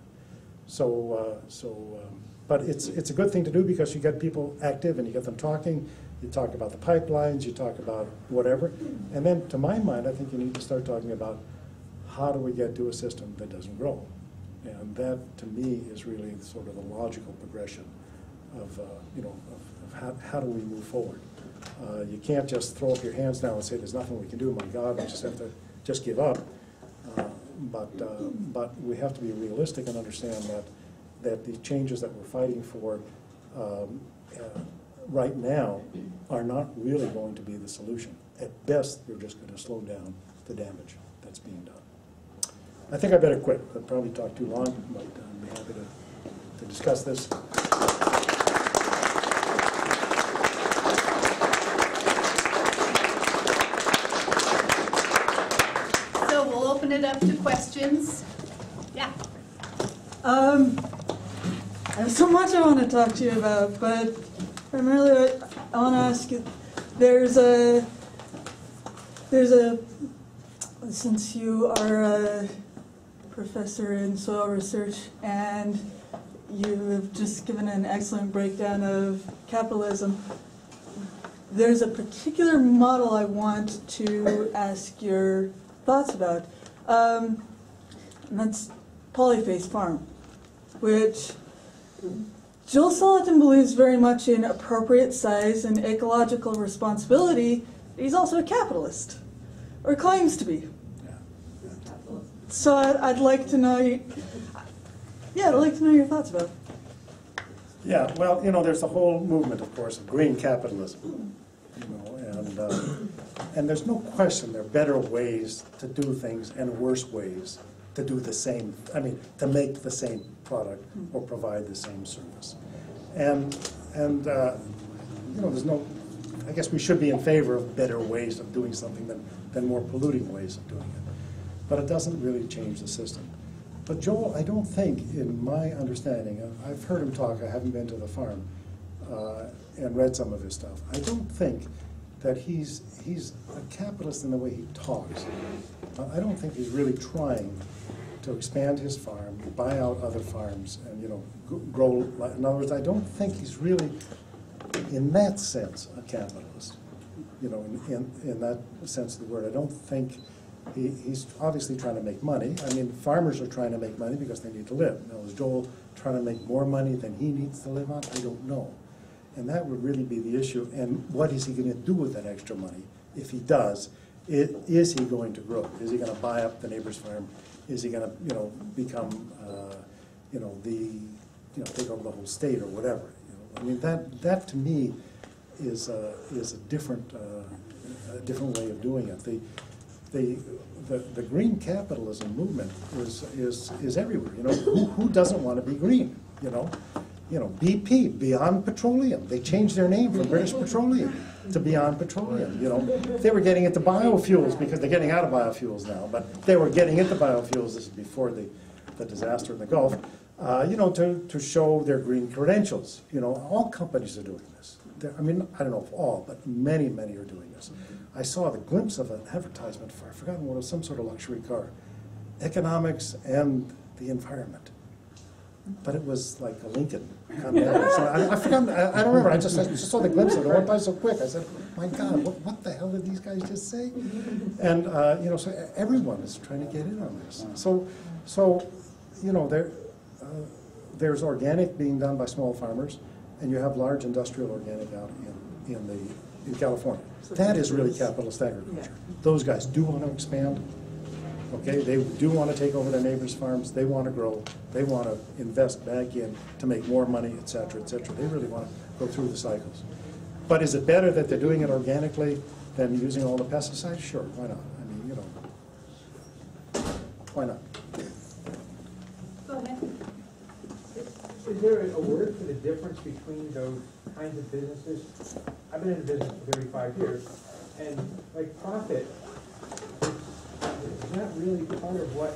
But it's a good thing to do because you get people active and you get them talking. You talk about the pipelines, you talk about whatever. And then, to my mind, I think you need to start talking about how do we get to a system that doesn't grow. And that, to me, is really sort of the logical progression of how do we move forward. You can't just throw up your hands now and say there's nothing we can do, my God, we just have to just give up. But we have to be realistic and understand that the changes that we're fighting for right now are not really going to be the solution. At best, they're just going to slow down the damage that's being done. I think I better quit. I probably talked too long, but I'd be happy to discuss this. So we'll open it up to questions. Yeah. I have so much I want to talk to you about, but primarily I want to ask you, since you are a professor in soil research and you have just given an excellent breakdown of capitalism, there's a particular model I want to ask your thoughts about, and that's polyphase farm, which Joel Salatin believes very much in appropriate size and ecological responsibility. He's also a capitalist, or claims to be. So I'd like to know, I'd like to know your thoughts about it. Yeah, well, there's a whole movement, of course, of green capitalism, and there's no question there are better ways to do things and worse ways to do the same, to make the same product or provide the same service. And there's no, I guess we should be in favor of better ways of doing something than more polluting ways of doing it. But it doesn't really change the system. But Joel, I don't think, in my understanding, I've heard him talk, I haven't been to the farm and read some of his stuff. I don't think that he's a capitalist in the way he talks. I don't think he's really trying to expand his farm, buy out other farms, and, you know, grow. In other words, I don't think he's really, in that sense, a capitalist. You know, in that sense of the word, I don't think he's obviously trying to make money. I mean, farmers are trying to make money because they need to live. Now, is Joel trying to make more money than he needs to live on? I don't know. And that would really be the issue. And what is he going to do with that extra money? If he does, is he going to grow? Is he going to buy up the neighbor's farm? Is he going to, you know, become, take over the whole state or whatever? You know? I mean, that to me is a different way of doing it. The green capitalism movement is everywhere. You know, who doesn't want to be green? You know, BP, Beyond Petroleum. They changed their name from British Petroleum to Beyond Petroleum. You know, they were getting into biofuels because they're getting out of biofuels now, but they were getting into biofuels. This is before the disaster in the Gulf. You know, to show their green credentials. You know, all companies are doing this. I mean, I don't know if all, but many are doing this. I saw the glimpse of an advertisement for, I've forgotten what it was, some sort of luxury car. Economics and the environment. But it was like a Lincoln. Kind of so I forgot, I don't remember, I just saw the glimpse of it. It went by so quick. I said, my God, what the hell did these guys just say? And, you know, so everyone is trying to get in on this. So you know, there's organic being done by small farmers, and you have large industrial organic out in California. That is really capitalist agriculture. Those guys do want to expand. Okay, they do want to take over their neighbors' farms. They want to grow. They want to invest back in to make more money, et cetera, et cetera. They really want to go through the cycles. But is it better that they're doing it organically than using all the pesticides? Sure, why not? I mean, you know, why not? Go ahead. Is there a word for the difference between those kinds of businesses? I've been in the business for 35 years, and like profit, it's not really part of what,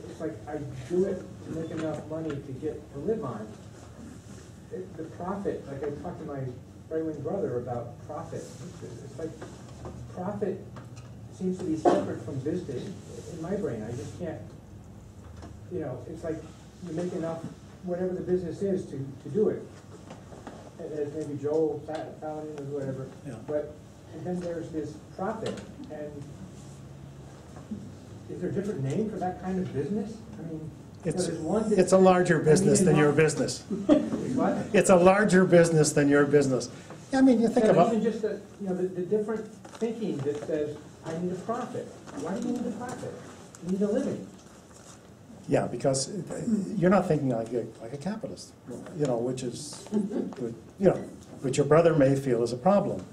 it's like I do it to make enough money to live on. The profit, like I talked to my right-wing brother about profit. It's like profit seems to be separate from business in my brain. I just can't, you know, it's like you make enough, whatever the business is, to do it. As maybe Joel found it or whatever. Yeah. But and then there's this profit, and is there a different name for that kind of business? I mean, it's a larger business than your business. What? It's a larger business than your business. I mean, you think about even just the different thinking that says I need a profit. Why do you need a profit? You need a living. Yeah, because you're not thinking like a capitalist, you know, which is, you know, which your brother may feel is a problem.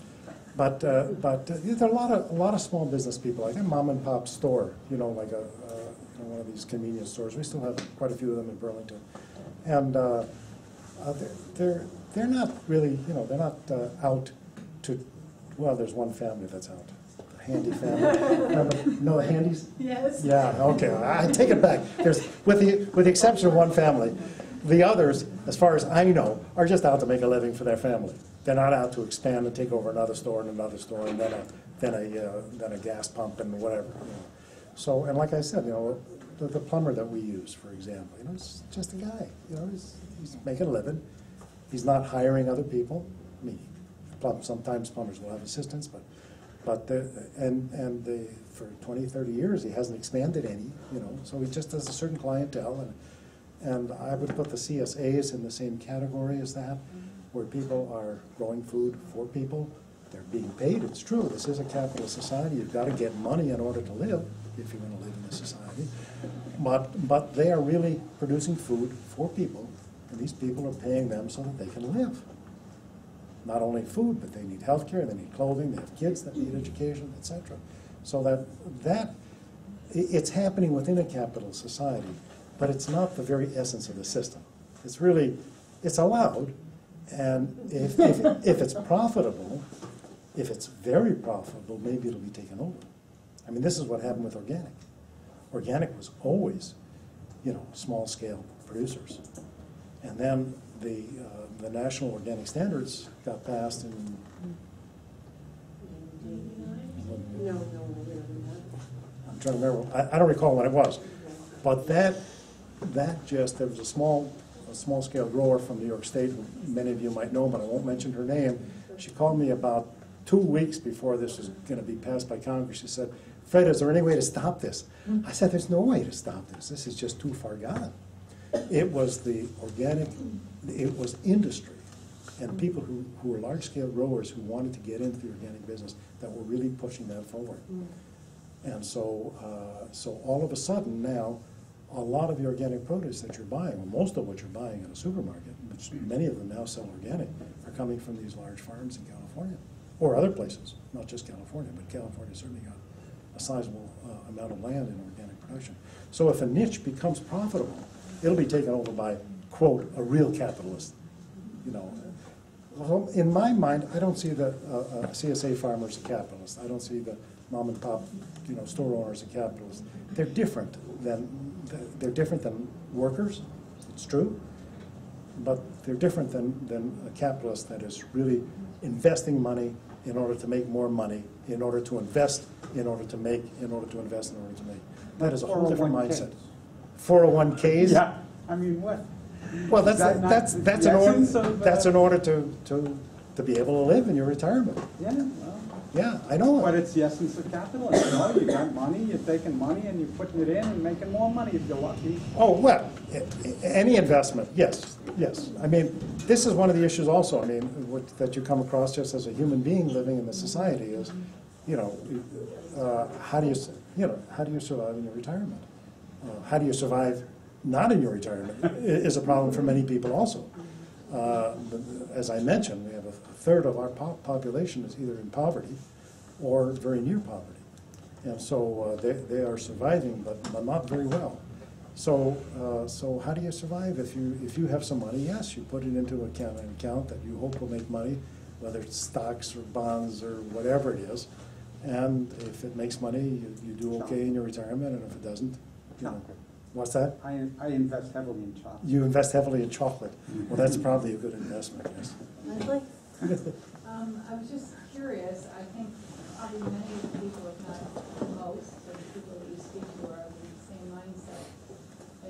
But there are a lot of small business people, like a mom and pop store, you know, like one of these convenience stores. We still have quite a few of them in Burlington, and they're not really, you know, they're not out to. Well, there's one family that's out. Handy family. Know the Handies? Yes. Yeah, okay, I take it back. There's, with the exception of one family, the others, as far as I know, are just out to make a living for their family. They're not out to expand and take over another store and another store and then a gas pump and whatever. You know. So, and like I said, you know, the plumber that we use, for example, you know, it's just a guy. You know, he's making a living. He's not hiring other people. I mean, sometimes plumbers will have assistants, but for 20, 30 years, he hasn't expanded any, you know, so he just has a certain clientele, and I would put the CSAs in the same category as that, where people are growing food for people, they're being paid, it's true, this is a capitalist society, you've got to get money in order to live, if you're going to live in this society, but they are really producing food for people, and these people are paying them so that they can live. Not only food, but they need health care, they need clothing, they have kids that need education, etc. So that it's happening within a capitalist society, but it's not the very essence of the system. It's really, it's allowed, and if it's profitable, if it's very profitable, maybe it'll be taken over. I mean, this is what happened with organic. Organic was always, you know, small-scale producers. And then the national organic standards got passed in... No. I'm trying to remember. I don't recall when it was. But there was a small scale grower from New York State, who many of you might know, but I won't mention her name. She called me about 2 weeks before this was going to be passed by Congress. She said, "Fred, is there any way to stop this?" I said, "There's no way to stop this. This is just too far gone." It was it was industry and people who were large-scale growers who wanted to get into the organic business that were really pushing that forward. And so all of a sudden now, a lot of the organic produce that you're buying, or most of what you're buying in a supermarket, which many of them now sell organic, are coming from these large farms in California, or other places, not just California, but California certainly got a sizable amount of land in organic production. So if a niche becomes profitable, it'll be taken over by, quote, a real capitalist, you know. Well, in my mind, I don't see the CSA farmers as capitalists. I don't see the mom and pop, you know, store owners as capitalists. They're different than workers. It's true, but they're different than a capitalist that is really investing money in order to make more money, in order to invest, in order to make, in order to invest, in order to make. That is a whole different mindset. 401ks. Yeah, I mean, what? Well, that's in order to be able to live in your retirement. Yeah, well, Yeah, I know. but it's the essence of capitalism. You know, you got money, you're taking money and you're putting it in and making more money if you're lucky. Oh, well, any investment, yes, yes. I mean, this is one of the issues also, I mean, that you come across just as a human being living in the society is, you know, how do you survive in your retirement? How do you survive not in your retirement is a problem for many people also. As I mentioned, we have a third of our population is either in poverty or very near poverty. And so they are surviving, but not very well. So how do you survive? If you have some money, yes, you put it into an account that you hope will make money, whether it's stocks or bonds or whatever it is. And if it makes money, you do okay in your retirement, and if it doesn't, you know. What's that? I invest heavily in chocolate. You invest heavily in chocolate. Well, that's probably a good investment, yes. I was just curious. I think probably many of the people, if not most, of the people that you speak to are of the same mindset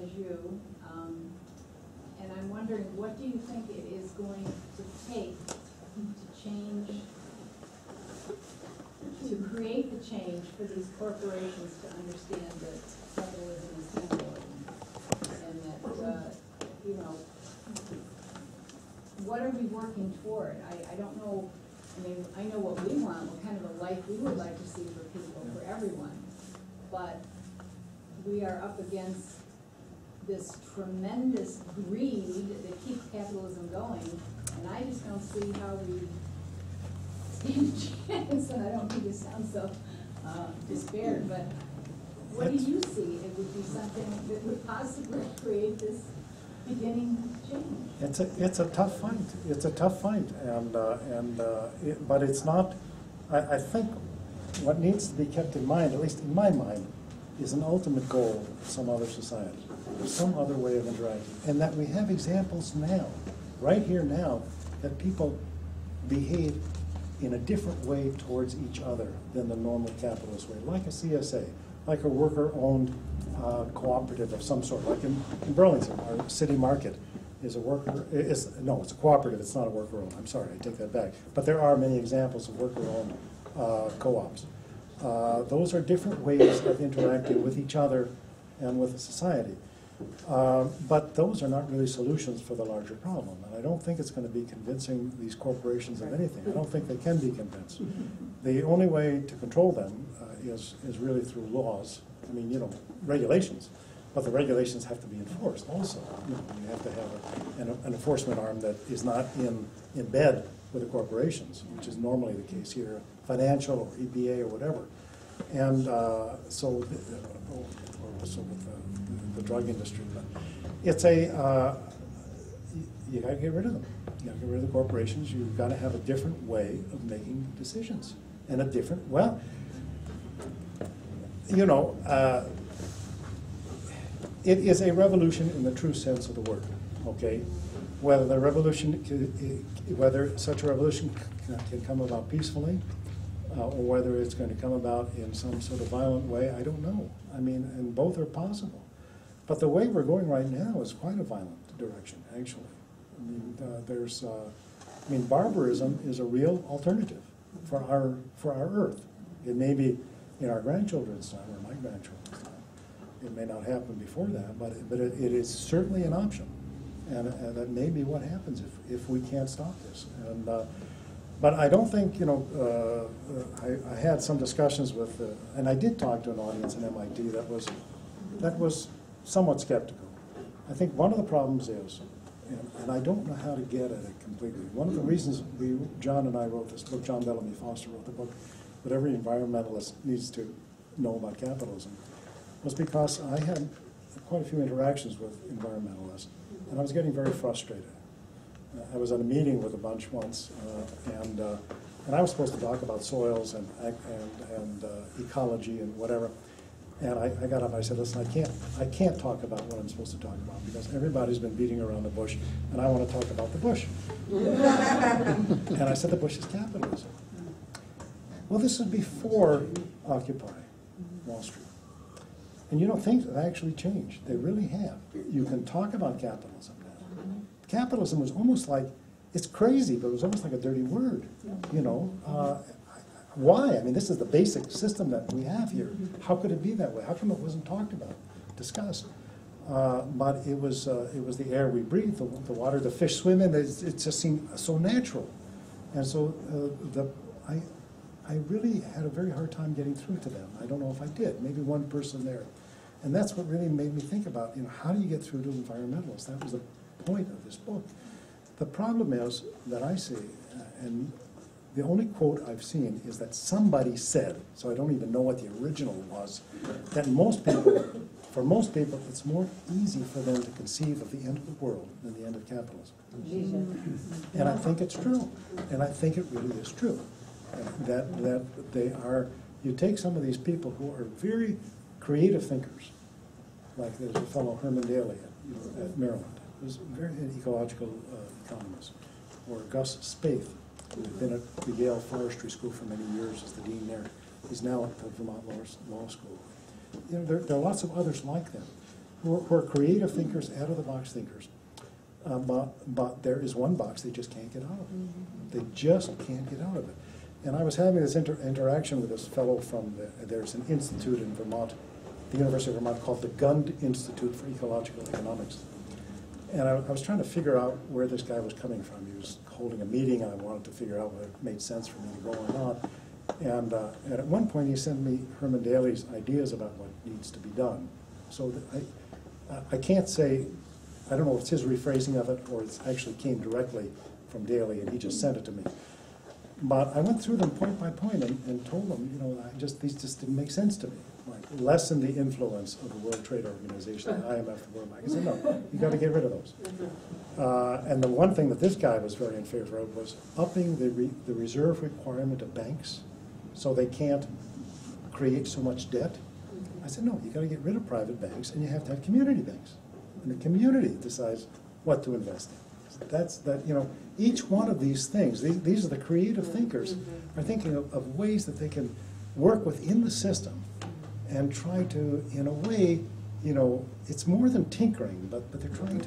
as you. And I'm wondering, what do you think it is going to take to change, to create the change for these corporations to understand that capitalism is capitalism, and that, you know, what are we working toward? I don't know, I mean, I know what we want, what kind of a life we would like to see for people, for everyone, but we are up against this tremendous greed that keeps capitalism going, and I just don't see how we stand a chance, and I don't mean to sound so despaired, but what do you see? It would be something that would possibly create this beginning change. It's a tough fight. It's a tough fight, but it's not. I think what needs to be kept in mind, at least in my mind, is an ultimate goal of some other society, or some other way of interacting, and that we have examples now, right here now, that people behave in a different way towards each other than the normal capitalist way, like a CSA, like a worker-owned cooperative of some sort, like in Burlington, our city market is a worker, it's a cooperative, it's not a worker-owned, I'm sorry, I take that back. But there are many examples of worker-owned co-ops. Those are different ways of interacting with each other and with the society. But those are not really solutions for the larger problem. And I don't think it's going to be convincing these corporations of anything. I don't think they can be convinced. The only way to control them is really through laws. I mean, you know, regulations. But the regulations have to be enforced also. You know, you have to have an enforcement arm that is not in bed with the corporations, which is normally the case here, financial or EPA or whatever. And so with the drug industry. But it's you got to get rid of them. You got to get rid of the corporations. You've got to have a different way of making decisions. And a different, well, you know, it is a revolution in the true sense of the word, okay? Whether such a revolution can come about peacefully, or whether it's going to come about in some sort of violent way, I don't know. I mean, and both are possible. But the way we're going right now is quite a violent direction, actually. I mean, barbarism is a real alternative for our Earth. It may be in our grandchildren's time or my grandchildren's time. It may not happen before that, but it is certainly an option, and that may be what happens if we can't stop this. And but I don't think, you know, I had some discussions with, and I did talk to an audience in MIT that was somewhat skeptical. I think one of the problems is, and I don't know how to get at it completely, one of the reasons John and I wrote this book, John Bellamy Foster wrote the book, that every environmentalist needs to know about capitalism, was because I had quite a few interactions with environmentalists, and I was getting very frustrated. I was at a meeting with a bunch once, and I was supposed to talk about soils and ecology and whatever. And I got up and I said, listen, I can't talk about what I'm supposed to talk about because everybody's been beating around the bush, and I want to talk about the bush. And I said, the bush is capitalism. Well, this is before Occupy Wall Street. And you know, things have actually changed. They really have. You can talk about capitalism now. Capitalism was almost like, it's crazy, but it was almost like a dirty word, you know. Why? I mean, this is the basic system that we have here. How could it be that way? How come it wasn't talked about, discussed? But it was the air we breathe, the water the fish swim in. It just seemed so natural. And so I really had a very hard time getting through to them. I don't know if I did. Maybe one person there. And that's what really made me think about, you know, how do you get through to environmentalists? That was the point of this book. The problem is that I see, and the only quote I've seen is that somebody said, so I don't even know what the original was, that for most people, it's more easy for them to conceive of the end of the world than the end of capitalism. And I think it's true. And I think it really is true. That they are, you take some of these people who are very creative thinkers, like there's a fellow, Herman Daly at Maryland, who's a very ecological economist, or Gus Spaeth, who's been at the Yale Forestry School for many years as the dean there. He's now at the Vermont Law School. You know, there are lots of others like them who are creative thinkers, out-of-the-box thinkers. But there is one box they just can't get out of. They just can't get out of it. And I was having this interaction with this fellow from, there's an institute in Vermont, the University of Vermont, called the Gund Institute for Ecological Economics. And I was trying to figure out where this guy was coming from. He was holding a meeting, and I wanted to figure out whether it made sense for me to go or not. And at one point, he sent me Herman Daly's ideas about what needs to be done. So I can't say, I don't know if it's his rephrasing of it or it actually came directly from Daly, and he just sent it to me. But I went through them point by point and told them, you know, these just didn't make sense to me. Like, lessen the influence of the World Trade Organization, the IMF, the World Bank. I said, no, you got to get rid of those. And the one thing that this guy was very in favor of was upping the reserve requirement of banks so they can't create so much debt. I said, no, you got to get rid of private banks, and you have to have community banks. And the community decides what to invest in. You know, each one of these things, these are the creative thinkers, are thinking of ways that they can work within the system and try to, in a way, you know, it's more than tinkering, but they're trying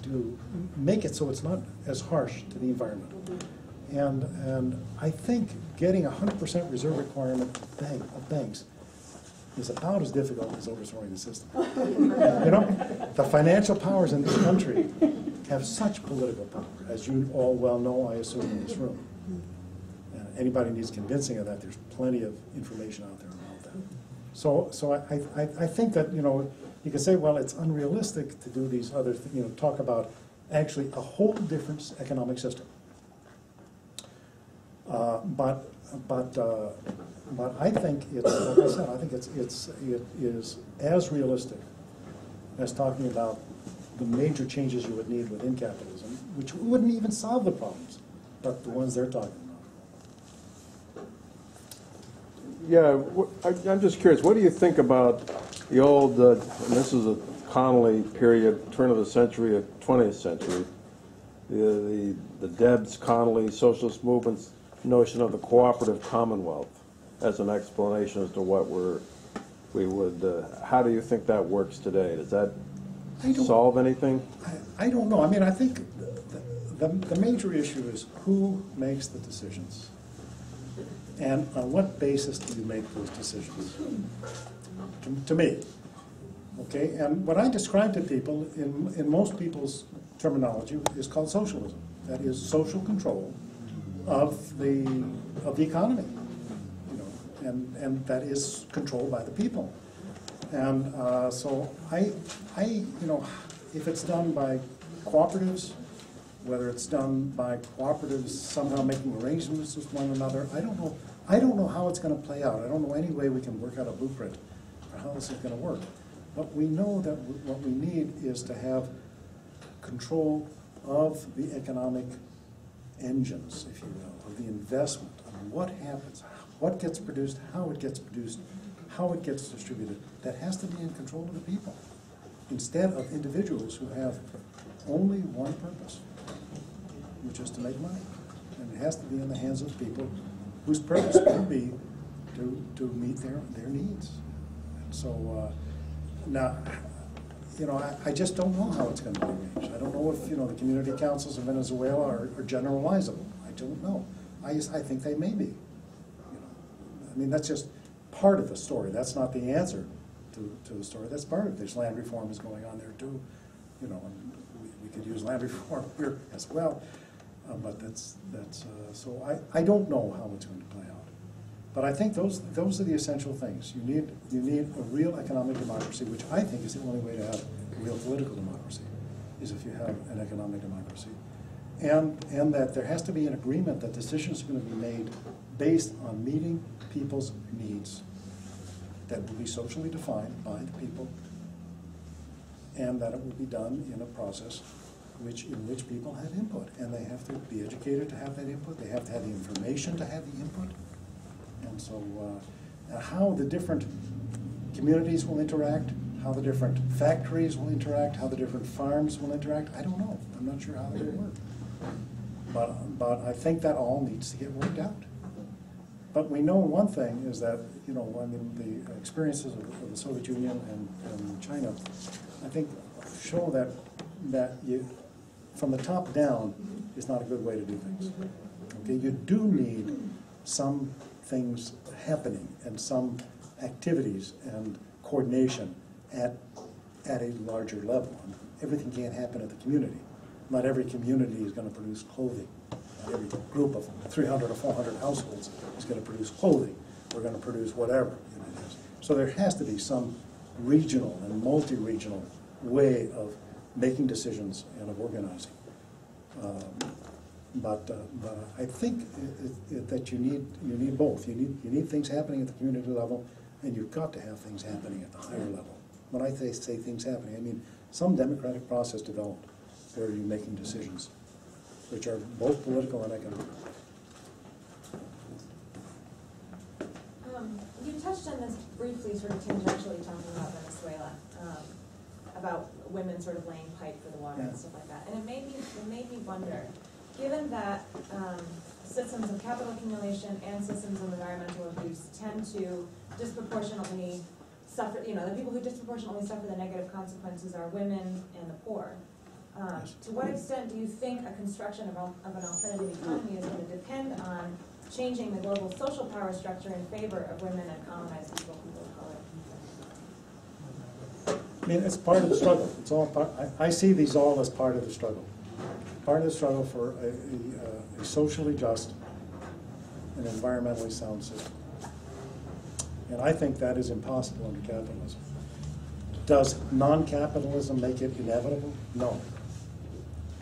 to make it so it's not as harsh to the environment. And I think getting 100% reserve requirement of banks is about as difficult as overthrowing the system. You know, the financial powers in this country have such political power, as you all well know, I assume, in this room. Anybody needs convincing of that. There's plenty of information out there about that. So I think that, you know, you can say, well, it's unrealistic to do these other things, you know, talk about actually a whole different economic system. But I think it's, like I said, I think it is as realistic as talking about the major changes you would need within capitalism, which wouldn't even solve the problems, but the ones they're talking about. Yeah, I'm just curious, what do you think about the old, and this is a Connolly period, turn of the century, 20th century, the Debs, Connolly, socialist movement's notion of the cooperative commonwealth as an explanation as to what we would, how do you think that works today? Does that solve anything? I don't know. I mean, I think the major issue is who makes the decisions, and on what basis do you make those decisions? To me, okay. And what I describe to people in most people's terminology is called socialism. That is social control of the economy, you know, and that is controlled by the people. And so I, you know, if it's done by cooperatives, whether it's done by cooperatives somehow making arrangements with one another, I don't know. I don't know how it's going to play out. I don't know any way we can work out a blueprint for how this is going to work. But we know that what we need is to have control of the economic engines, if you will, of the investment, of what happens, what gets produced, how it gets produced, how it gets distributed. That has to be in control of the people, instead of individuals who have only one purpose, which is to make money. And it has to be in the hands of people whose purpose could be to meet their needs. And so now, you know, I just don't know how it's going to be arranged. I don't know if, you know, the community councils of Venezuela are generalizable. I don't know. I think they may be. You know, I mean, that's just part of the story. That's not the answer to the story. That's part of it. There's land reforms going on there too. You know, and we could use land reform here as well. But so I don't know how it's going to play out. But I think those are the essential things. You need a real economic democracy, which I think is the only way to have a real political democracy, is if you have an economic democracy. And that there has to be an agreement that decisions are going to be made based on meeting people's needs that will be socially defined by the people, and that it will be done in a process in which people have input, and they have to be educated to have that input. They have to have the information to have the input. And so how the different communities will interact, how the different factories will interact, how the different farms will interact, I don't know. I'm not sure how they will work. But I think that all needs to get worked out. But we know one thing is that, you know, I mean, the experiences of the Soviet Union and China, I think, show that you, from the top down, is not a good way to do things. Okay, you do need some things happening and some activities and coordination at a larger level. Everything can't happen at the community. Not every community is going to produce clothing. Not every group of 300 or 400 households is going to produce clothing. We're going to produce whatever. You know, so there has to be some regional and multi-regional way of making decisions and of organizing. But I think that you need both. You need things happening at the community level, and you've got to have things happening at the higher level. When I say things happening, I mean some democratic process developed where you're making decisions, which are both political and economic. You touched on this briefly, sort of tangentially, talking about Venezuela, about women sort of laying pipe for the water and stuff like that. And it made me wonder, given that systems of capital accumulation and systems of environmental abuse tend to disproportionately suffer, you know, the people who disproportionately suffer the negative consequences are women and the poor. To what extent do you think a construction of an alternative economy is going to depend on changing the global social power structure in favor of women and colonized people of color? I mean, it's part of the struggle. It's all part. I see these all as part of the struggle. Part of the struggle for a socially just and environmentally sound system. And I think that is impossible under capitalism. Does non-capitalism make it inevitable? No.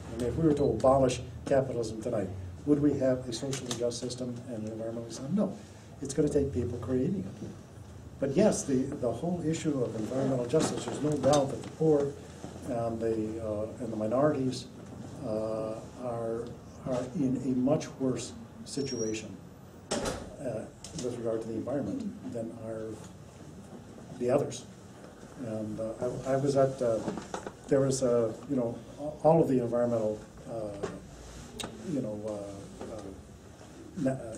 I mean, if we were to abolish capitalism tonight, would we have a socially just system and an environmentally sound? No. It's going to take people creating it. But yes, the whole issue of environmental justice, there's no doubt that the poor and the minorities are in a much worse situation with regard to the environment than are the others. And I was at, there was, you know, all of the environmental,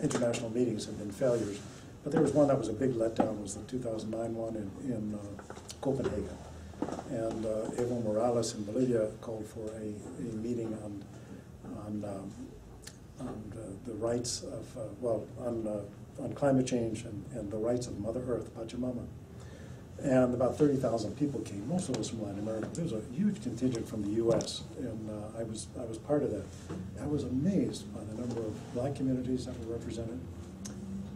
international meetings have been failures. But there was one that was a big letdown, was the 2009 one in Copenhagen. And Evo Morales in Bolivia called for a meeting on the rights of, on climate change and the rights of Mother Earth, Pachamama. And about 30,000 people came, most of us from Latin America. There was a huge contingent from the U.S., and I was part of that. I was amazed by the number of black communities that were represented,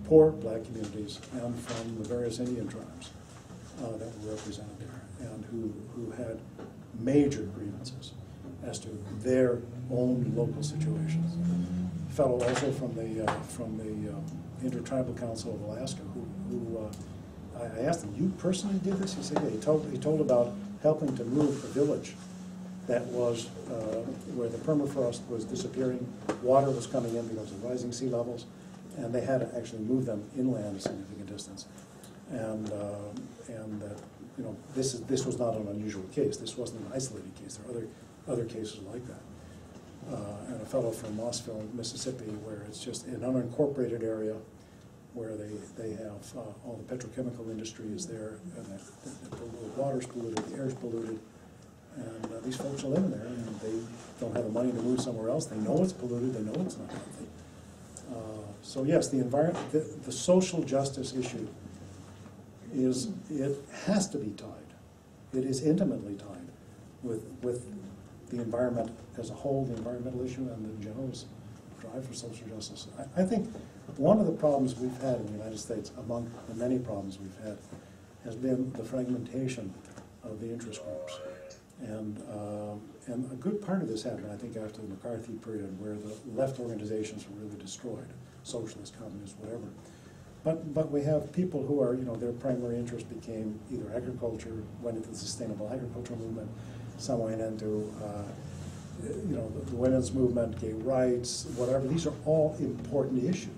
poor black communities, and from the various Indian tribes that were represented there, and who had major grievances as to their own local situations. A fellow also from the Intertribal Council of Alaska who I asked him, "You personally did this?" He said, "Yeah." He told about helping to move a village that was where the permafrost was disappearing, water was coming in because of rising sea levels, and they had to actually move them inland a significant distance. And that, you know, this was not an unusual case. This wasn't an isolated case. There are other cases like that. And a fellow from Mossville, Mississippi, where it's just an unincorporated area where they have all the petrochemical industry is there, and the water's polluted, the air's polluted, and these folks are living there, and they don't have the money to move somewhere else. They know it's polluted, they know it's not healthy. So yes, the social justice issue it has to be tied. It is intimately tied with the environment as a whole, the environmental issue, and the general drive for social justice. I think one of the problems we've had in the United States, among the many problems we've had, has been the fragmentation of the interest groups. And a good part of this happened, I think, after the McCarthy period, where the left organizations were really destroyed, socialist, communist, whatever. But we have people who are, you know, their primary interest became either agriculture, went into the sustainable agricultural movement, some went into you know, the women's movement, gay rights, whatever. These are all important issues.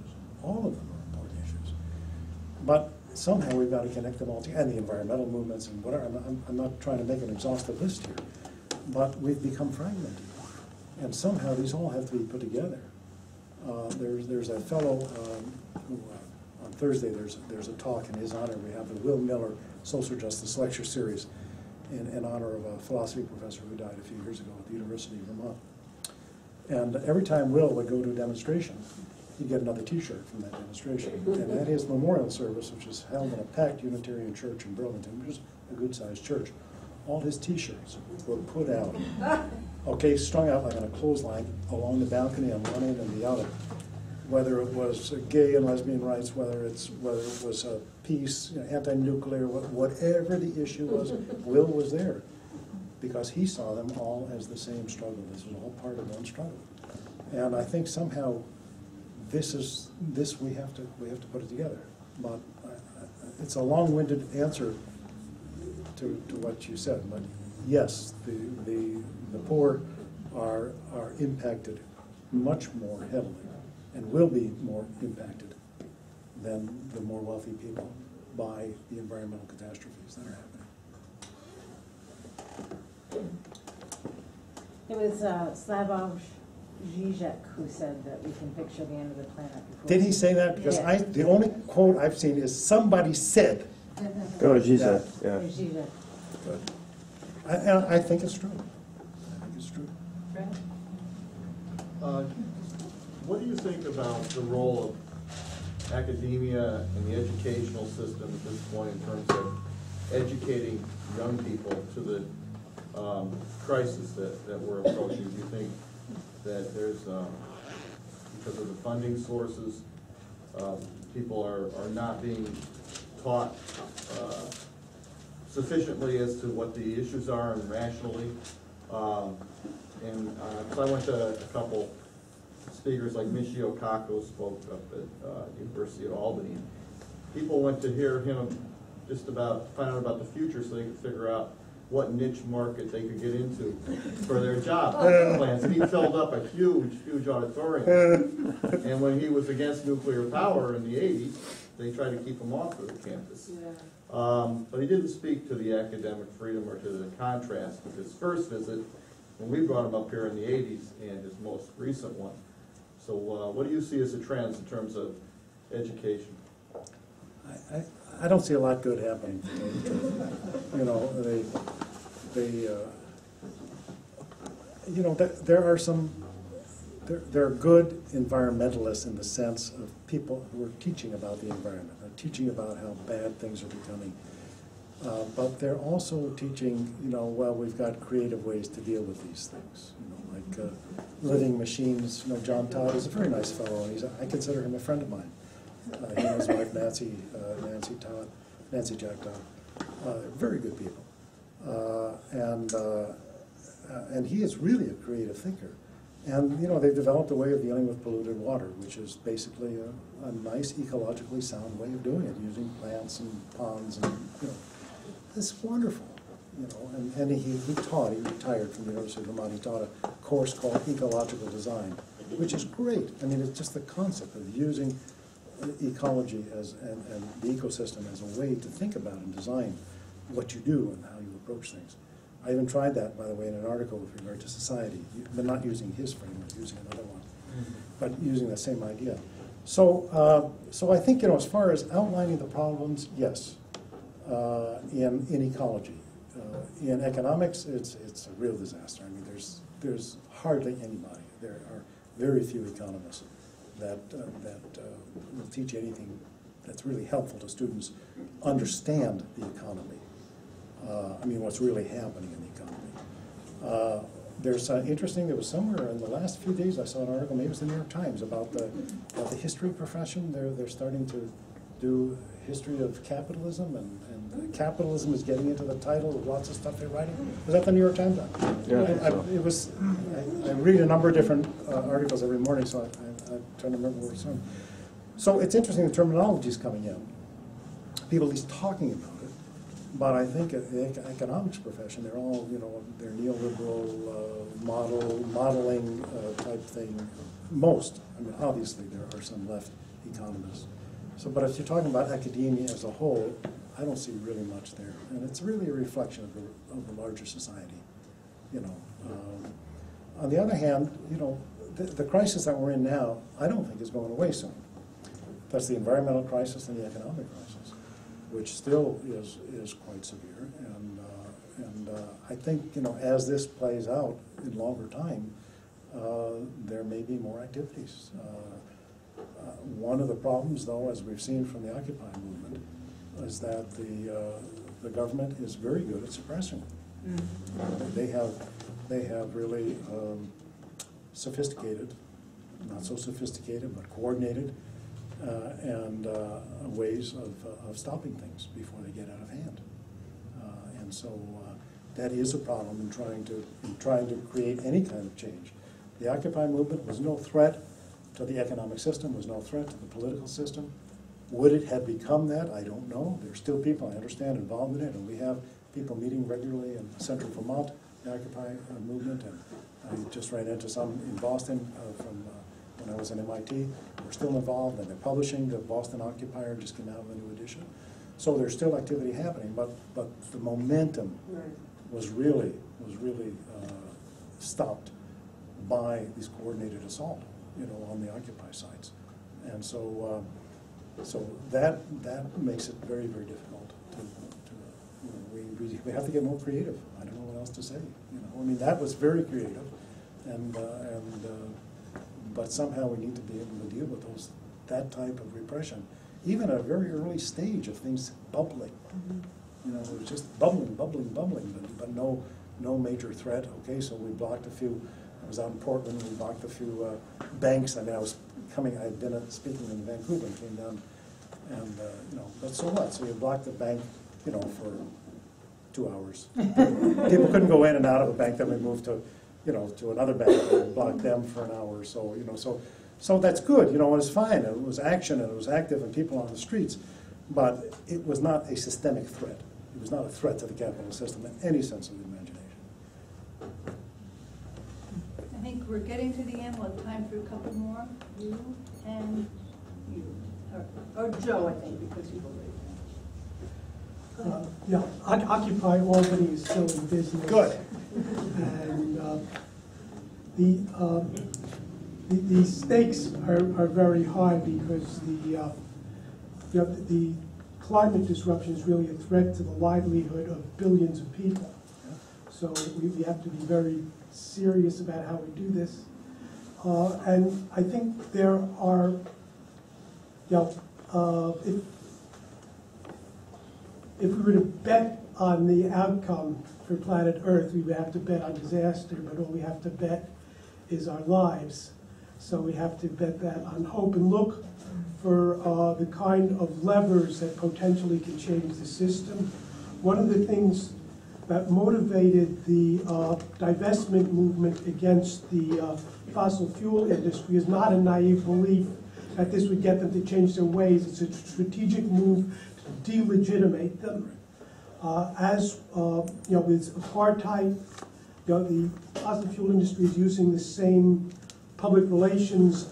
All of them are important issues. But somehow we've got to connect them all together, and the environmental movements and whatever. I'm not trying to make an exhaustive list here, but we've become fragmented. And somehow these all have to be put together. There's a fellow who, on Thursday, there's a talk in his honor. We have the Will Miller Social Justice Lecture Series in honor of a philosophy professor who died a few years ago at the University of Vermont. And every time Will would go to a demonstration, he'd get another T-shirt from that demonstration. And at his memorial service, which is held in a packed Unitarian church in Burlington, which is a good-sized church, all his T-shirts were put out, okay, strung out like on a clothesline along the balcony on one end and the other. Whether it was gay and lesbian rights, whether it was peace, you know, anti-nuclear, whatever the issue was, Will was there because he saw them all as the same struggle. This was all part of one struggle, and I think somehow we have to put it together. But it's a long-winded answer to what you said. But yes, the poor are impacted much more heavily, and will be more impacted than the more wealthy people by the environmental catastrophes that are happening. It was Slavoj Žižek who said that we can picture the end of the planet. Did he say that? Because yeah. The only quote I've seen is somebody said. Oh, Žižek, yeah. Žižek. I think it's true. I think it's true. What do you think about the role of academia and the educational system at this point in terms of educating young people to the crisis that we're approaching? Do you think that there's, because of the funding sources, people are not being taught sufficiently as to what the issues are and rationally? So I went to a couple speakers like Michio Kaku spoke up at University of Albany. People went to hear him just about find out about the future so they could figure out what niche market they could get into for their job plans. And he filled up a huge auditorium. And when he was against nuclear power in the 80s, they tried to keep him off of the campus. But he didn't speak to the academic freedom or to the contrast with his first visit when we brought him up here in the 80s and his most recent one. So what do you see as the trends in terms of education? I don't see a lot good happening. You know, there are some, there are good environmentalists in the sense of people who are teaching about the environment, are teaching about how bad things are becoming. But they're also teaching, well, we've got creative ways to deal with these things, like living machines. John Todd is a very nice fellow, and I consider him a friend of mine. He and his wife Nancy Jack Todd, very good people, and he is really a creative thinker. And they've developed a way of dealing with polluted water, which is basically a nice ecologically sound way of doing it, using plants and ponds and it's wonderful. And he retired from the University of Vermont. He taught a course called Ecological Design, which is great. I mean, it's just the concept of using ecology and the ecosystem as a way to think about and design what you do and how you approach things. I even tried that, by the way, in an article with regard to society, but not using his framework, using another one, but using the same idea. So I think, as far as outlining the problems, yes, in ecology. In economics, it's a real disaster. I mean, there's hardly anybody. There are very few economists that will teach anything that's really helpful to students understand the economy. I mean, what's really happening in the economy. There's interesting, there was somewhere in the last few days, I saw an article, maybe it was the New York Times, about the history profession. They're starting to do history of capitalism, and capitalism is getting into the title of lots of stuff they're writing. Was that the New York Times? Yeah. I read a number of different articles every morning, so I'm trying to remember where it's from. So it's interesting, the terminology is coming in. People at least talking about it. But I think the economics profession, they're all, they're neoliberal modeling type thing. Most, I mean, obviously there are some left economists. So, but if you're talking about academia as a whole, I don't see really much there. And it's really a reflection of the larger society, On the other hand, the crisis that we're in now, I don't think is going away soon. That's the environmental crisis and the economic crisis, which still is quite severe, and I think as this plays out in longer time, there may be more activities. One of the problems, though, as we've seen from the Occupy movement, is that the government is very good at suppressing it. They have really sophisticated, not so sophisticated, but coordinated. And ways of stopping things before they get out of hand, and so that is a problem in trying to create any kind of change. The Occupy movement was no threat to the economic system, was no threat to the political system. Would it have become that? I don't know. There's still people, I understand, involved in it, and we have people meeting regularly in central Vermont, the Occupy movement, and I just ran into some in Boston from when I was at MIT. We're still involved, and they're publishing. The Boston Occupier just came out with a new edition. So there's still activity happening, but the momentum was really stopped by this coordinated assault, on the Occupy sites, and so that makes it very, very difficult we have to get more creative. I don't know what else to say. I mean, that was very creative, but somehow we need to be able to deal with that type of repression, even at a very early stage of things bubbling. It was just bubbling, but no major threat. Okay, so we blocked a few. I was out in Portland. We blocked a few banks. I mean, I'd been speaking in Vancouver and came down, and but so what? So you blocked the bank, for 2 hours. People couldn't go in and out of a bank. Then we moved to another bank and blocked them for an hour or so, so that's good, it was fine, it was action, and it was active, and people on the streets, but it was not a systemic threat. It was not a threat to the capitalist system in any sense of the imagination. I think we're getting to the end. We'll have time for a couple more. You and you, or Joe, I think, because you've already. Occupy Albany is still in business. Good. And the stakes are very high because the climate disruption is really a threat to the livelihood of billions of people. So we have to be very serious about how we do this. And I think there are, if we were to bet on the outcome for planet Earth, we would have to bet on disaster, but all we have to bet is our lives. So we have to bet that on hope and look for the kind of levers that potentially can change the system. One of the things that motivated the divestment movement against the fossil fuel industry is not a naive belief that this would get them to change their ways. It's a strategic move to delegitimate them. With apartheid, the fossil fuel industry is using the same public relations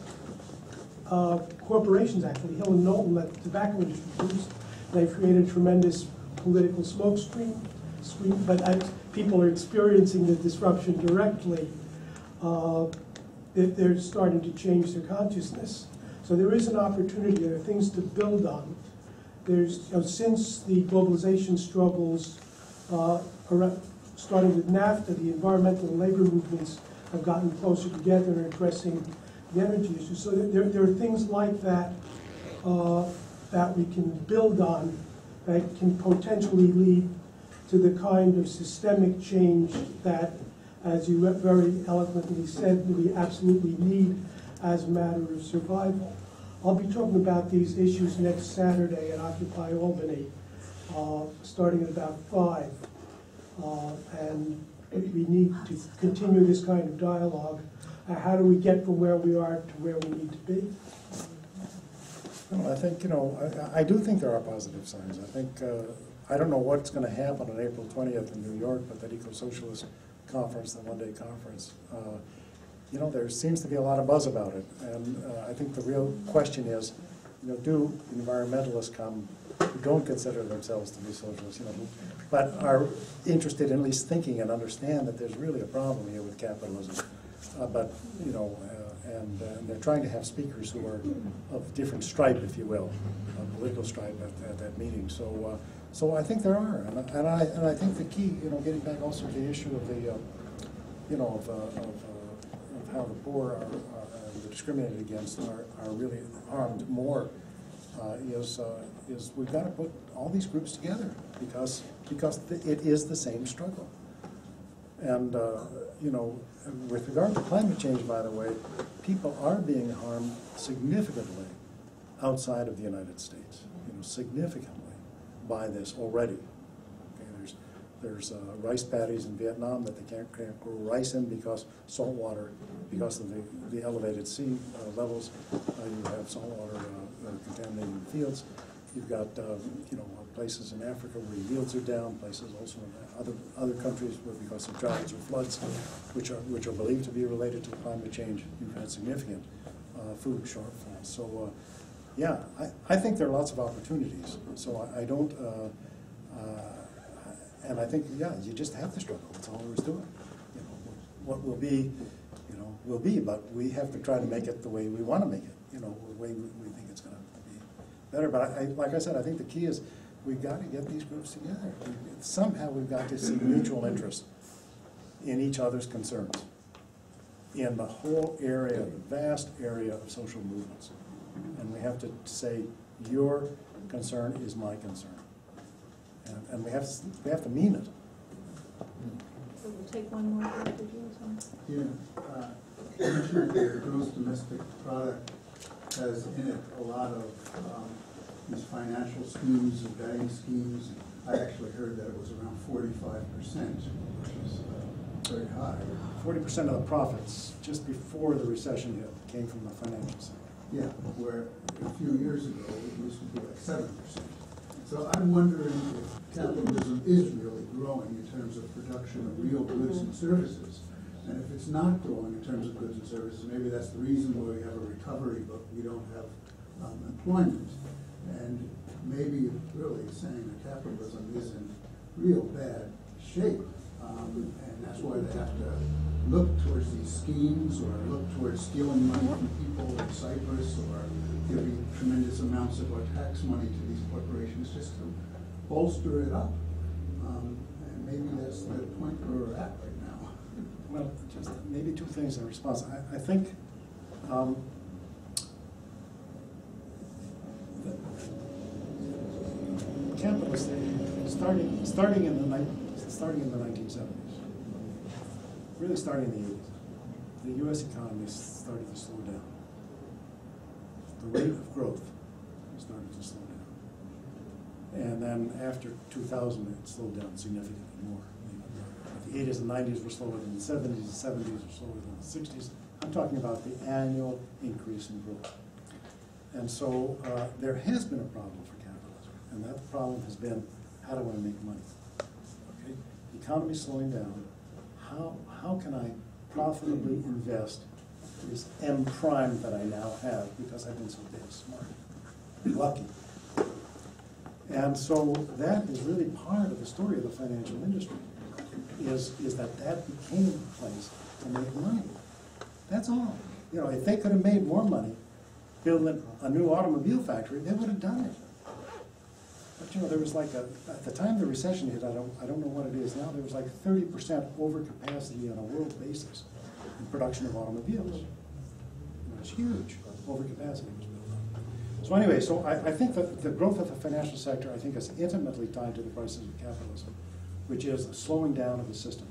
corporations, actually, Hill and Knowlton, that the tobacco industry used. They've created a tremendous political smoke screen, but as people are experiencing the disruption directly, they're starting to change their consciousness. So there is an opportunity, there are things to build on. There's, since the globalization struggles, starting with NAFTA, the environmental and labor movements have gotten closer together and are addressing the energy issues. So there are things like that that we can build on that can potentially lead to the kind of systemic change that, as you very eloquently said, we absolutely need as a matter of survival. I'll be talking about these issues next Saturday at Occupy Albany, starting at about 5. And we need to continue this kind of dialogue. How do we get from where we are to where we need to be? Well, I think, I do think there are positive signs. I think, I don't know what's going to happen on April 20th in New York, but that eco-socialist conference, the one-day conference, there seems to be a lot of buzz about it. And I think the real question is, do environmentalists come who don't consider themselves to be socialists, but are interested in at least thinking and understand that there's really a problem here with capitalism. And they're trying to have speakers who are of different stripe, if you will, a political stripe at that meeting. So I think there are, and I think the key, getting back also to the issue of the, of how the poor are discriminated against, are really harmed more, is we've got to put all these groups together because it is the same struggle. And with regard to climate change, by the way, people are being harmed significantly outside of the United States, significantly by this already. Okay, there's rice paddies in Vietnam that they can't grow rice in because salt water, because of the elevated sea levels, you have salt water contaminating the fields. You've got places in Africa where yields are down, places also in other countries where, because of droughts or floods, which are believed to be related to climate change, you've had significant food shortfalls. So yeah, I think there are lots of opportunities. So I don't, and I think, yeah, you just have to struggle. That's all there is to it. What will be, will be, but we have to try to make it the way we want to make it, the way we think it's going to be better. But like I said, I think the key is we've got to get these groups together. Somehow we've got to see mutual interest in each other's concerns, in the whole area, the vast area of social movements. And we have to say, your concern is my concern. And we have to mean it. So we'll take one more after yours. Yeah, the gross domestic product has in it a lot of these financial schemes and betting schemes. I actually heard that it was around 45%, which is very high. 40% of the profits just before the recession hit came from the financial sector. Yeah, where a few years ago it used to be like 7%. So I'm wondering if capitalism is really growing in terms of production of real goods and services. And if it's not growing in terms of goods and services, maybe that's the reason why we have a recovery, but we don't have employment. And maybe really saying that capitalism is in real bad shape. And that's why they have to look towards these schemes or look towards stealing money from people in Cyprus or giving tremendous amounts of our tax money to these corporations just to bolster it up. And maybe that's the point where we're at right now. Well, just maybe two things in response. I think capitalists, starting in the 1970s, really starting in the 80s, the U.S. economy started to slow down. The rate of growth started to slow down. And then after 2000, it slowed down significantly more. The 80s and 90s were slower than the 70s, the 70s were slower than the 60s. I'm talking about the annual increase in growth. And so there has been a problem for capitalism, and that problem has been, how do I make money? Okay? The economy's slowing down. How can I profitably invest this M prime that I now have because I've been so damn smart, lucky? And so that is really part of the story of the financial industry, is that became a place to make money. That's all. You know, if they could have made more money building a new automobile factory, they would have done it. But you know, there was like at the time the recession hit, I don't know what it is now, there was like 30% overcapacity on a world basis in production of automobiles. It was huge. Overcapacity was built up. So anyway, so I think that the growth of the financial sector, I think, is intimately tied to the crisis of capitalism, which is a slowing down of the system,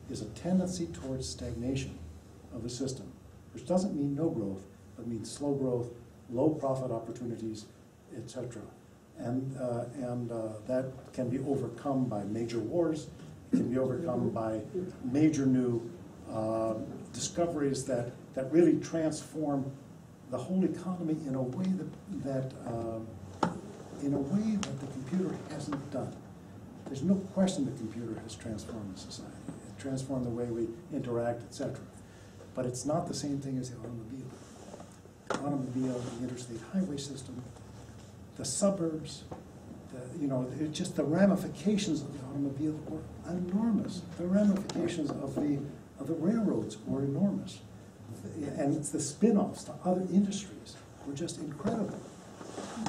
is a tendency towards stagnation of the system, which doesn't mean no growth, but means slow growth, low profit opportunities, etc. And that can be overcome by major wars, it can be overcome by major new discoveries that really transform the whole economy in a way that the computer hasn't done. There's no question the computer has transformed society. It transformed the way we interact, etc. But it's not the same thing as the automobile. The automobile, the interstate highway system, the suburbs, just the ramifications of the automobile were enormous. The ramifications of the railroads were enormous. And the spin-offs to other industries were just incredible.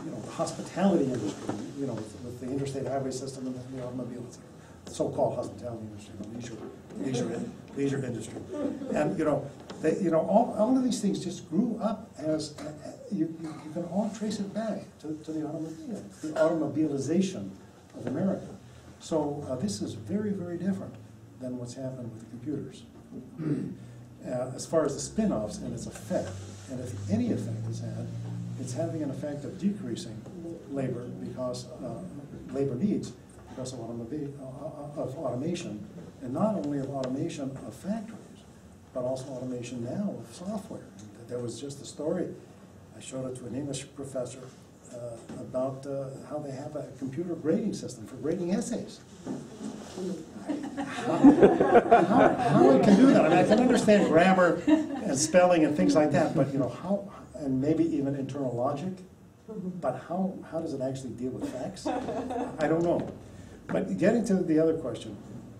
You know, the hospitality industry, you know, with the interstate highway system and the automobile, the so-called hospitality industry, the leisure industry. And, all of these things just grew up as, you can all trace it back to the automobile, the automobilization of America. So this is very, very different than what's happened with the computers. As far as the spin-offs and its effect, and if any effect is had, it's having an effect of decreasing labor because labor needs because of automation, and not only of automation of factories, but also automation now of software. There was just a story, I showed it to an English professor about how they have a computer grading system for grading essays. How it can do that? I mean, I can understand grammar and spelling and things like that, but how, and maybe even internal logic, but how does it actually deal with facts? I don't know. But getting to the other question,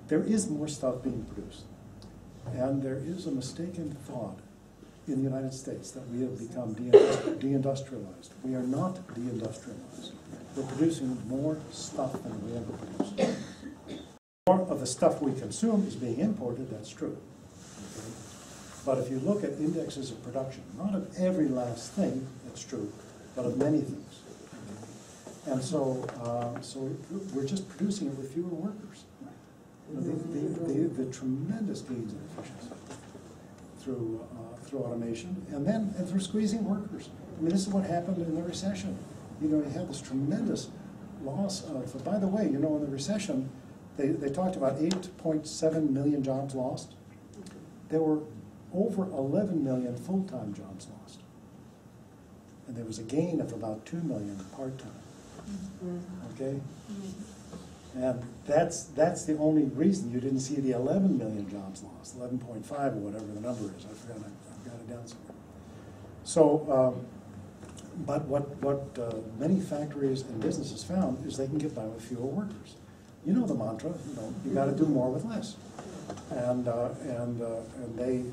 there is more stuff being produced. And there is a mistaken thought in the United States that we have become deindustrialized. We are not deindustrialized. We're producing more stuff than we ever produced. More of the stuff we consume is being imported, that's true. Okay? But if you look at indexes of production, not of every last thing, that's true, but of many things. Okay? And so we're just producing it with fewer workers. The tremendous gains in efficiency through automation, and through squeezing workers. I mean, this is what happened in the recession. You had this tremendous loss of, by the way, in the recession, they talked about 8.7 million jobs lost. There were over 11 million full-time jobs lost. And there was a gain of about 2 million part-time. Okay? And that's the only reason you didn't see the 11 million jobs lost, 11.5 or whatever the number is. I've got it down somewhere. So, but what many factories and businesses found is they can get by with fewer workers. You know the mantra, you got to do more with less. And they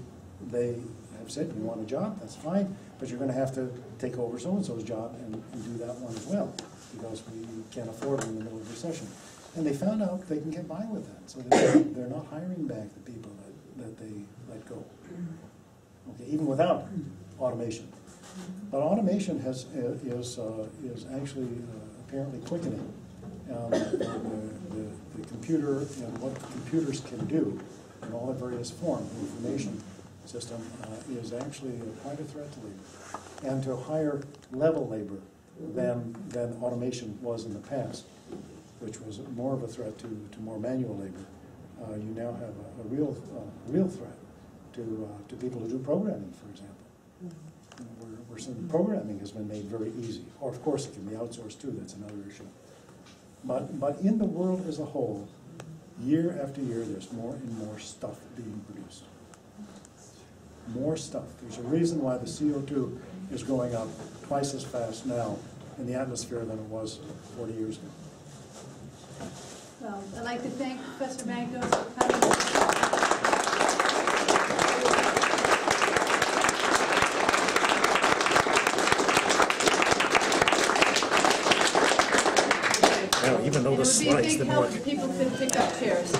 have said, you want a job, that's fine, but you're going to have to take over so-and-so's job and do that one as well, because we can't afford it in the middle of recession. And they found out they can get by with that, so they're not hiring back the people that they let go. Okay, even without automation. But automation is actually apparently quickening. The computer and what computers can do in all their various forms, the information system, is actually quite a threat to labor, and to higher level labor than automation was in the past, which was more of a threat to more manual labor. You now have a real threat to people who do programming, for example. Where some programming has been made very easy, or of course it can be outsourced too. That's another issue. But in the world as a whole, year after year, there's more and more stuff being produced. More stuff. There's a reason why the CO2 is going up twice as fast now in the atmosphere than it was 40 years ago. Well, I'd like to thank Professor Magdoff for coming. Even though the slides, it would be a big help if people could pick up chairs.